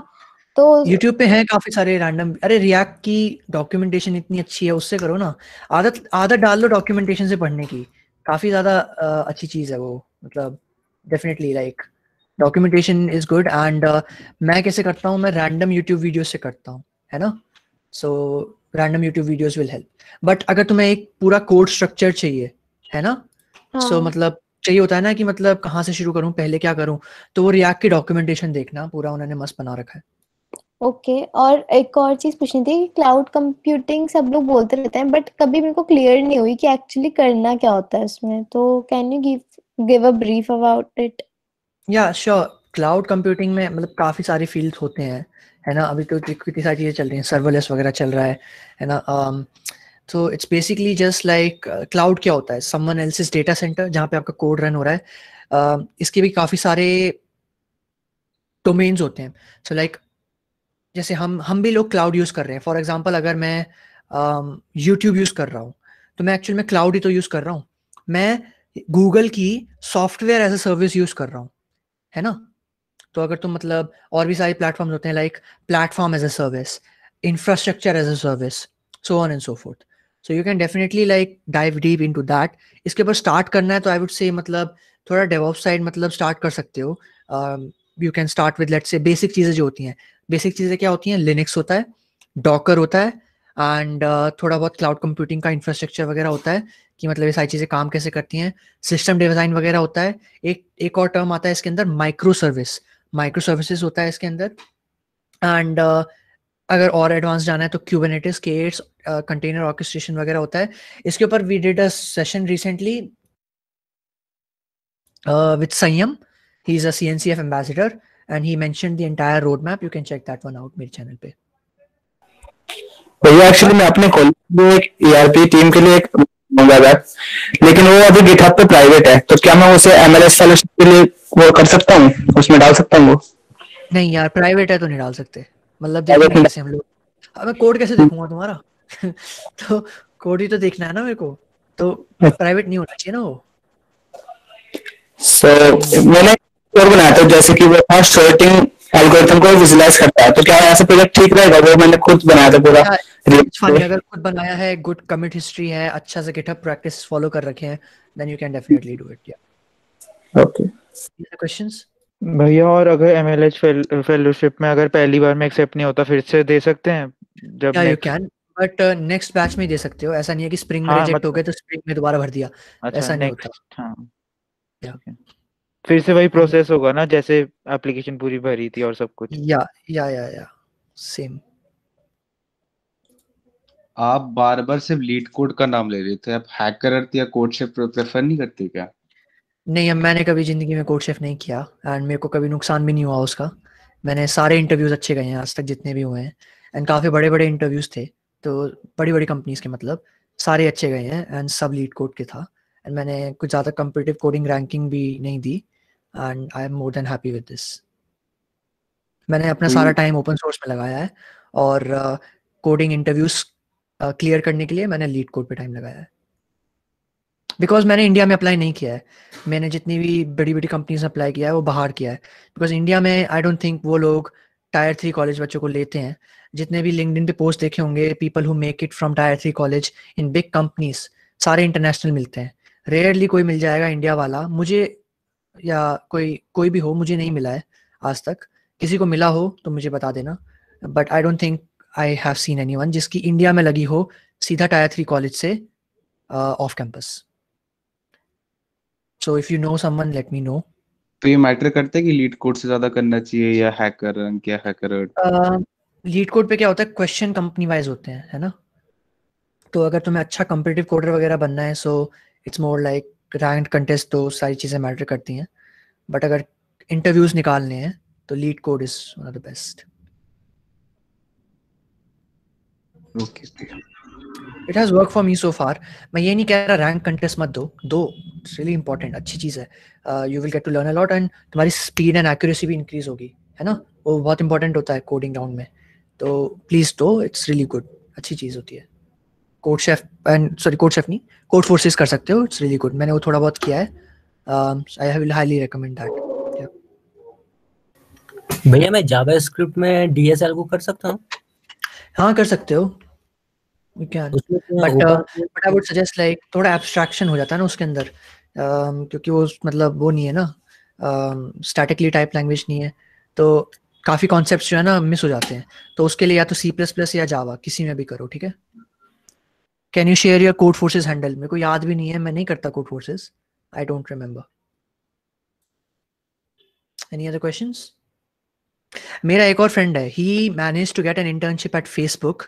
Speaker 18: तो
Speaker 6: YouTube पे हैं काफी सारे रैंडम। अरे रिएक्ट की डॉक्यूमेंटेशन इतनी अच्छी है, उससे करो ना। आदत डाल लो डॉक्यूमेंटेशन से पढ़ने की, काफी ज्यादा अच्छी चीज है वो। मतलब definitely like documentation is good. And मैं कैसे करता हूँ, मैं रैंडम YouTube वीडियोस से करता हूँ, है ना। So random YouTube videos will help. But अगर तुम्हें एक पूरा कोड स्ट्रक्चर चाहिए, है ना, सो मतलब चाहिए होता है ना कि मतलब कहाँ से शुरू करूँ, पहले क्या करूँ, तो वो रिएक्ट की डॉक्यूमेंटेशन देखना, पूरा उन्होंने मस्त बना रखा है।
Speaker 18: ओके, और एक और चीज पूछनी थी कि क्लाउड कंप्यूटिंग सब लोग बोलते रहते हैं, बट कभी मेरे को क्लियर नहीं हुई कि एक्चुअली करना क्या होता है इसमें। तो can you give a brief about it?
Speaker 6: या श्योर। क्लाउड कंप्यूटिंग में मतलब काफी सारे फील्ड्स होते हैं, है ना। अभी तो कितनी सारी चीजें चल रही हैं, सर्वरलेस वगैरह चल रहा है ना। तो it's basically just like cloud क्या होता है, समवन एल्सेस डेटा सेंटर जहाँ पे आपका कोड रन हो रहा है। इसके भी काफी सारे डोमेन्स होते हैं। सो लाइक जैसे हम भी लोग क्लाउड यूज कर रहे हैं। फॉर एग्जांपल अगर मैं यूट्यूब यूज कर रहा हूँ तो मैं एक्चुअली में क्लाउड ही तो यूज कर रहा हूँ। मैं गूगल की software as a service use कर रहा हूँ, है ना। तो अगर तुम मतलब और भी सारे प्लेटफॉर्म्स होते हैं, like platform as a service, infrastructure as a service, so on and so forth. So you can definitely like dive deep into that. इसके ऊपर स्टार्ट करना है तो आई वुड से मतलब थोड़ा डेवऑप्स साइड मतलब स्टार्ट कर सकते हो। You can start with let's say basic चीजें जो होती हैं। बेसिक चीजें क्या होती हैं? लिनक्स होता है, डॉकर होता है, एंड थोड़ा बहुत क्लाउड कंप्यूटिंग का इंफ्रास्ट्रक्चर वगैरह होता है कि मतलब ये सारी चीजें काम कैसे करती हैं। सिस्टम डिजाइन वगैरह होता है। एक और टर्म आता है इसके अंदर, माइक्रो सर्विसेज होता है इसके अंदर। एंड अगर और एडवांस जाना है तो क्यूबरनेटिस, K8s, कंटेनर ऑर्केस्ट्रेशन वगैरह होता है। इसके ऊपर we did a session recently with Sanyam. He's a CNCF ambassador and he mentioned the entire roadmap. You can check that one out मेरे चैनल पे।
Speaker 19: भैया एक्चुअली मैं अपने कॉलेज में एक ERP टीम के लिए एक मंगा था, लेकिन वो अभी GitHub पे प्राइवेट है, तो क्या मैं उसे MLS फेलोशिप के लिए वो कर सकता हूँ, उसमें डाल सकता हूँ वो?
Speaker 6: नहीं यार, प्राइवेट है तो नहीं डाल सकते। मतलब देखेंगे कैसे हम लोग। मैं कोड कैसे देखूंगा तुम्हारा? तो कोड ही तो देखना है ना मेरे को, तो प्राइवेट नहीं होना चाहिए ना वो।
Speaker 19: मैंने और बनाया था जैसे कि वो फास्ट सॉर्टिंग एल्गोरिथम को विजुलाइज करता है, तो क्या ऐसा प्रोजेक्ट ठीक रहेगा? वो मैंने खुद बनाया था पूरा।
Speaker 6: अगर खुद बनाया है, गुड कमिट हिस्ट्री है, अच्छा से गिटहब प्रैक्टिस फॉलो कर रखे हैं, then you can definitely do it. Yeah
Speaker 19: okay,
Speaker 6: questions
Speaker 5: भैया? और अगर MLH फेलोशिप में अगर पहली बार में एक्सेप्ट नहीं होता, फिर से दे सकते हैं? जब
Speaker 6: you can, but next batch में दे सकते हो। ऐसा नहीं है कि स्प्रिंग में रिजेक्ट हो गए तो स्प्रिंग में दोबारा भर दिया, ऐसा नहीं होता।
Speaker 5: फिर से वही प्रोसेस होगा ना जैसे एप्लीकेशन पूरी भरी थी और सब कुछ।
Speaker 6: या सेम।
Speaker 9: आप बार बार सिर्फ लीड कोड का नाम ले रहे थे, आप हैकर या कोड शेफ प्रेफर नहीं करते क्या?
Speaker 6: नहीं, अब मैंने कभी जिंदगी में कोड शेफ नहीं किया एंड मेरे को कभी नुकसान भी नहीं हुआ उसका। मैंने सारे इंटरव्यूज अच्छे गए हैं आज तक जितने भी हुए हैं, एंड काफ़ी बड़े बड़े इंटरव्यूज थे, तो बड़ी बड़ी कंपनीज के मतलब सारे अच्छे गए हैं एंड सब लीड कोड के था। एंड मैंने कुछ ज़्यादा कम्पिटिटिव कोडिंग रैंकिंग भी नहीं दी and I am more than happy with this. मैंने अपना सारा टाइम ओपन सोर्स में लगाया है और कोडिंग इंटरव्यूज क्लियर करने के लिए मैंने लीड कोड पे टाइम लगाया है। बिकॉज मैंने इंडिया में अप्लाई नहीं किया है, मैंने जितनी भी बड़ी बड़ी कंपनीज में अप्लाई किया है वो बाहर किया है। बिकॉज इंडिया में आई डोंट थिंक वो लोग टायर 3 कॉलेज बच्चों को लेते हैं। जितने भी लिंक्डइन पे पोस्ट देखे होंगे, people who make it from tyre 3 college in big companies सारे इंटरनेशनल मिलते हैं। रेयरली कोई मिल जाएगा इंडिया वाला मुझे, या कोई भी हो, मुझे नहीं मिला है आज तक। किसी को मिला हो तो मुझे बता देना, but I don't think I have seen anyone जिसकी इंडिया में लगी हो सीधा टायर 3 कॉलेज से off campus. So if you know someone let me know.
Speaker 9: तो ये मैटर करता है कि लीड कोड से ज्यादा करना चाहिए या हैकर या हैकर?
Speaker 6: लीड कोड पे क्या होता है, क्वेश्चन कंपनी वाइज होते हैं, है ना। तो अगर तुम्हें अच्छा कॉम्पिटिटिव कोडर वगैरह बनना है, so it's more like rank contest, तो सारी चीज़ें मैटर करती हैं। बट अगर इंटरव्यूज निकालने हैं तो LeetCode is one of the best. It has work for me so far. मैं ये नहीं कह रहा रैंक कंटेस्ट मत दो, इट्स रियली इंपॉर्टेंट, अच्छी चीज़ है। You will get to learn a lot and तुम्हारी स्पीड एंड एक्यूरेसी भी इंक्रीज होगी, है ना। वो बहुत इंपॉर्टेंट होता है कोडिंग राउंड में, तो प्लीज दो, इट्स रियली गुड, अच्छी चीज़ होती है। कोड शेफ नहीं, कोड फोर्सेस कर सकते हो, इट्स रियली गुड। मैंने वो थोड़ा बहुत किया है, I will highly recommend that.
Speaker 7: भैया मैं जावास्क्रिप्ट में डीएसएल को कर सकता हूँ?
Speaker 6: हाँ कर सकते हो, you can, but I would suggest like थोड़ा abstraction हो जाता है ना उसके अंदर, क्योंकि वो मतलब वो नहीं है ना, statically type language नहीं है, तो काफी concepts जो है ना मिस हो जाते हैं। तो उसके लिए या तो C++ या जावा किसी में भी करो, ठीक है। Can you share your code forces handle? मेरे को याद भी नहीं है, मैं नहीं करता code forces, I don't remember. Any other questions? मेरा एक और फ्रेंड है, he managed to get an internship at Facebook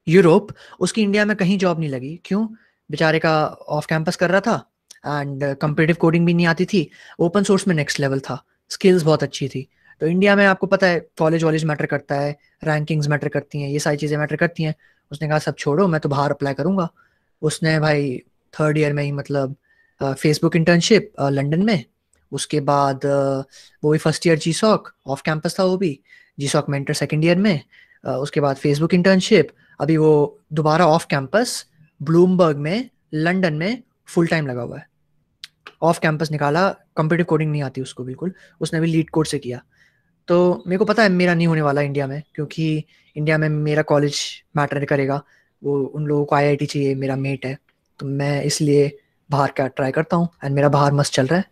Speaker 6: Europe. उसकी इंडिया में कहीं जॉब नहीं लगी, क्यों? बेचारे का ऑफ कैंपस कर रहा था एंड कॉम्पिटिटिव कोडिंग भी नहीं आती थी, ओपन सोर्स में नेक्स्ट लेवल था, स्किल्स बहुत अच्छी थी। तो इंडिया में आपको पता है कॉलेज वॉलेज मैटर करता है, रैंकिंग्स मैटर करती हैं, ये सारी चीज़ें मैटर करती हैं। उसने कहा सब छोड़ो, मैं तो बाहर अप्लाई करूंगा। उसने भाई 3rd ईयर में ही मतलब फेसबुक इंटर्नशिप लंदन में, उसके बाद वो भी 1st ईयर जीसॉक ऑफ कैंपस था, वो भी जीसॉक में इंटर 2nd ईयर में, उसके बाद फेसबुक इंटर्नशिप, अभी वो दोबारा ऑफ कैंपस ब्लूमबर्ग में लंदन में फुल टाइम लगा हुआ है। ऑफ कैंपस निकाला, कॉम्पिटिटिव कोडिंग नहीं आती उसको बिल्कुल, उसने भी लीड कोड से किया। तो मेरे को पता है मेरा नहीं होने वाला इंडिया में, क्योंकि इंडिया में मेरा कॉलेज मैटर करेगा, वो उन लोगों को IIT चाहिए, मेरा मेट है, तो मैं इसलिए बाहर का ट्राई करता हूँ एंड मेरा बाहर मस्त चल रहा है।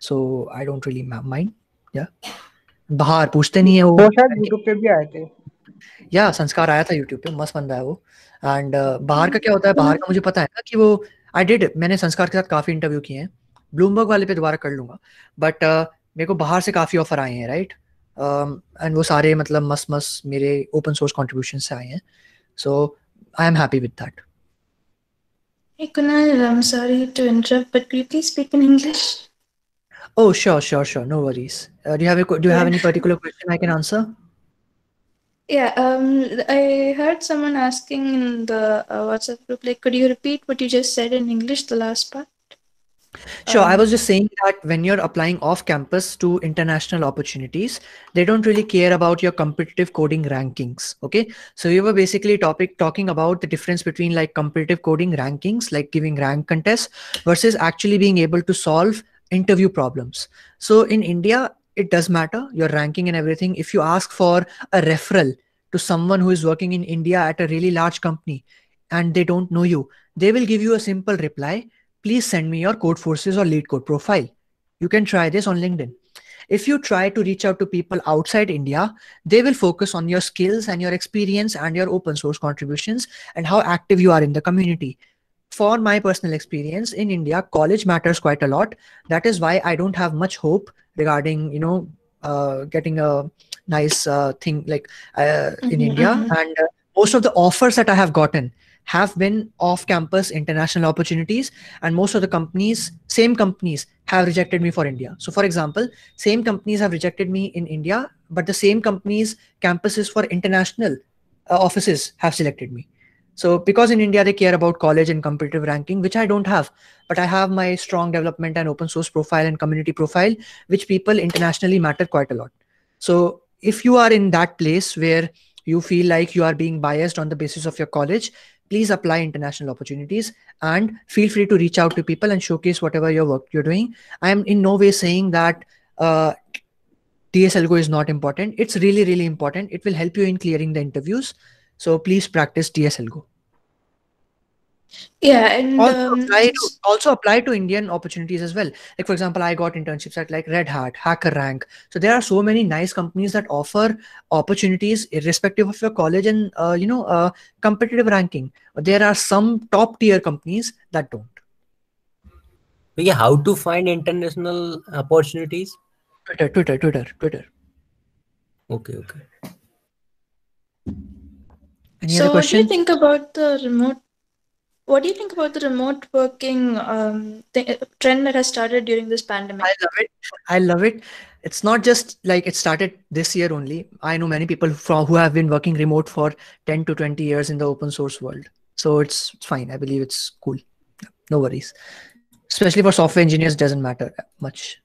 Speaker 6: सो आई डोंट रियली माइंड, या बाहर पूछते नहीं है वो
Speaker 8: यूट्यूब पे भी आए थे,
Speaker 6: या संस्कार आया था यूट्यूब पे, मस्त बंदा है वो। एंड बाहर का क्या होता है, बाहर का मुझे पता है ना कि वो मैंने संस्कार के साथ काफी इंटरव्यू किए हैं, ब्लूमबर्ग वाले पे दोबारा कर लूंगा, बट मेरे को बाहर से काफी ऑफर आए हैं, राइट। एंड वो सारे मतलब मस्त मेरे ओपन सोर्स कंट्रीब्यूशन से आए हैं, so I am happy with that.
Speaker 14: Hey Kunal, I'm sorry to interrupt, but could you please speak in English?
Speaker 6: Oh, sure, no worries. Do you have any particular question I can answer?
Speaker 14: Yeah, I heard someone asking in the WhatsApp group, like, could you repeat what you just said in English, the last part?
Speaker 6: Sure, I was just saying that when you're applying off campus to international opportunities, they don't really care about your competitive coding rankings. Okay, so we were basically talking about the difference between like competitive coding rankings, like giving rank contests, versus actually being able to solve interview problems. So in India, it does matter your ranking and everything. If you ask for a referral to someone who is working in India at a really large company and they don't know you, they will give you a simple reply: please send me your code forces or lead code profile. You can try this on LinkedIn. If you try to reach out to people outside India, they will focus on your skills and your experience and your open source contributions and how active you are in the community. for my personal experience in India, college matters quite a lot. That is why I don't have much hope regarding, getting a nice thing like in India. And most of the offers that I have gotten have been off-campus international opportunities, and most of the same companies have rejected me for India. So for example, same companies have rejected me in India, but the same companies' campuses for international offices have selected me. So because in India, they care about college and competitive ranking, which I don't have, but I have my strong development and open source profile and community profile, which people internationally matter quite a lot. So if you are in that place where you feel like you are being biased on the basis of your college, please apply international opportunities and feel free to reach out to people and showcase whatever your work you're doing. I am in no way saying that DSLGO is not important. It's really, really important. It will help you in clearing the interviews. So please practice DSLGO.
Speaker 14: Yeah, and
Speaker 6: also apply to Indian opportunities as well. Like for example, I got internships at like Red Hat, HackerRank. So there are so many nice companies that offer opportunities irrespective of your college and competitive ranking. There are some top tier companies that don't.
Speaker 7: Yeah, how to find international opportunities?
Speaker 6: Twitter.
Speaker 7: Okay.
Speaker 6: Any other questions?
Speaker 14: What do you think about the remote working trend that has started during this pandemic?
Speaker 6: I love it. It's not just like it started this year only. I know many people who have been working remote for 10 to 20 years in the open source world. So it's fine. I believe it's cool. No worries. Especially for software engineers, doesn't matter much.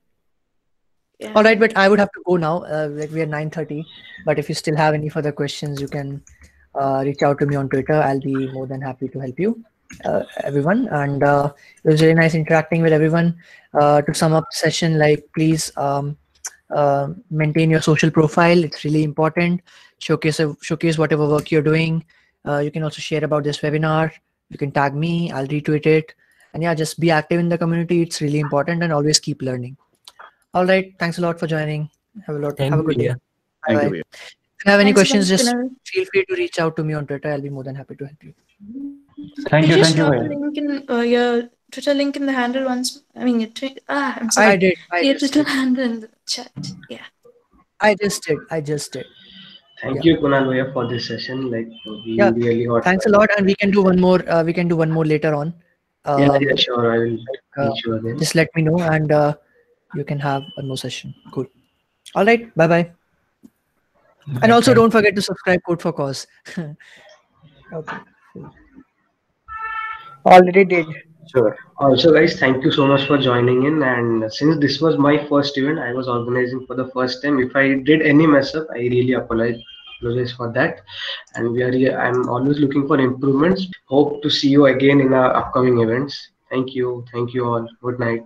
Speaker 6: Yeah. All right, but I would have to go now. Like we are 9:30. But if you still have any further questions, you can reach out to me on Twitter. I'll be more than happy to help you, everyone. And it was really nice interacting with everyone. To sum up the session, like please maintain your social profile. It's really important. Showcase whatever work you're doing. You can also share about this webinar. You can tag me. I'll retweet it. And yeah, just be active in the community. It's really important, and always keep learning. All right. Thanks a lot for joining. Have a good day. Bye. If you have any questions, just feel free to reach out to me on Twitter. I'll be more than happy to help you.
Speaker 14: Thank you. Just drop a link in your Twitter link in the handle once. I mean, I'm sorry.
Speaker 6: I did.
Speaker 14: Your Twitter handle in the chat. Yeah.
Speaker 6: I just did.
Speaker 1: Thank you, Kunal Bhaiya, for this session. Like, really hot.
Speaker 6: Thanks a lot, and we can do one more. We can do one more later on.
Speaker 1: Yeah, sure. I will meet you again.
Speaker 6: Just let me know, and you can have one more session. Cool. All right. Bye. And also, don't forget to subscribe. Code for Cause. Okay.
Speaker 8: Already did.
Speaker 1: Sure. Also, guys, thank you so much for joining in. And since this was my first event, I was organizing for the first time. If I did any mess up, I really apologize for that. And I'm always looking for improvements. Hope to see you again in our upcoming events. Thank you all. Good night.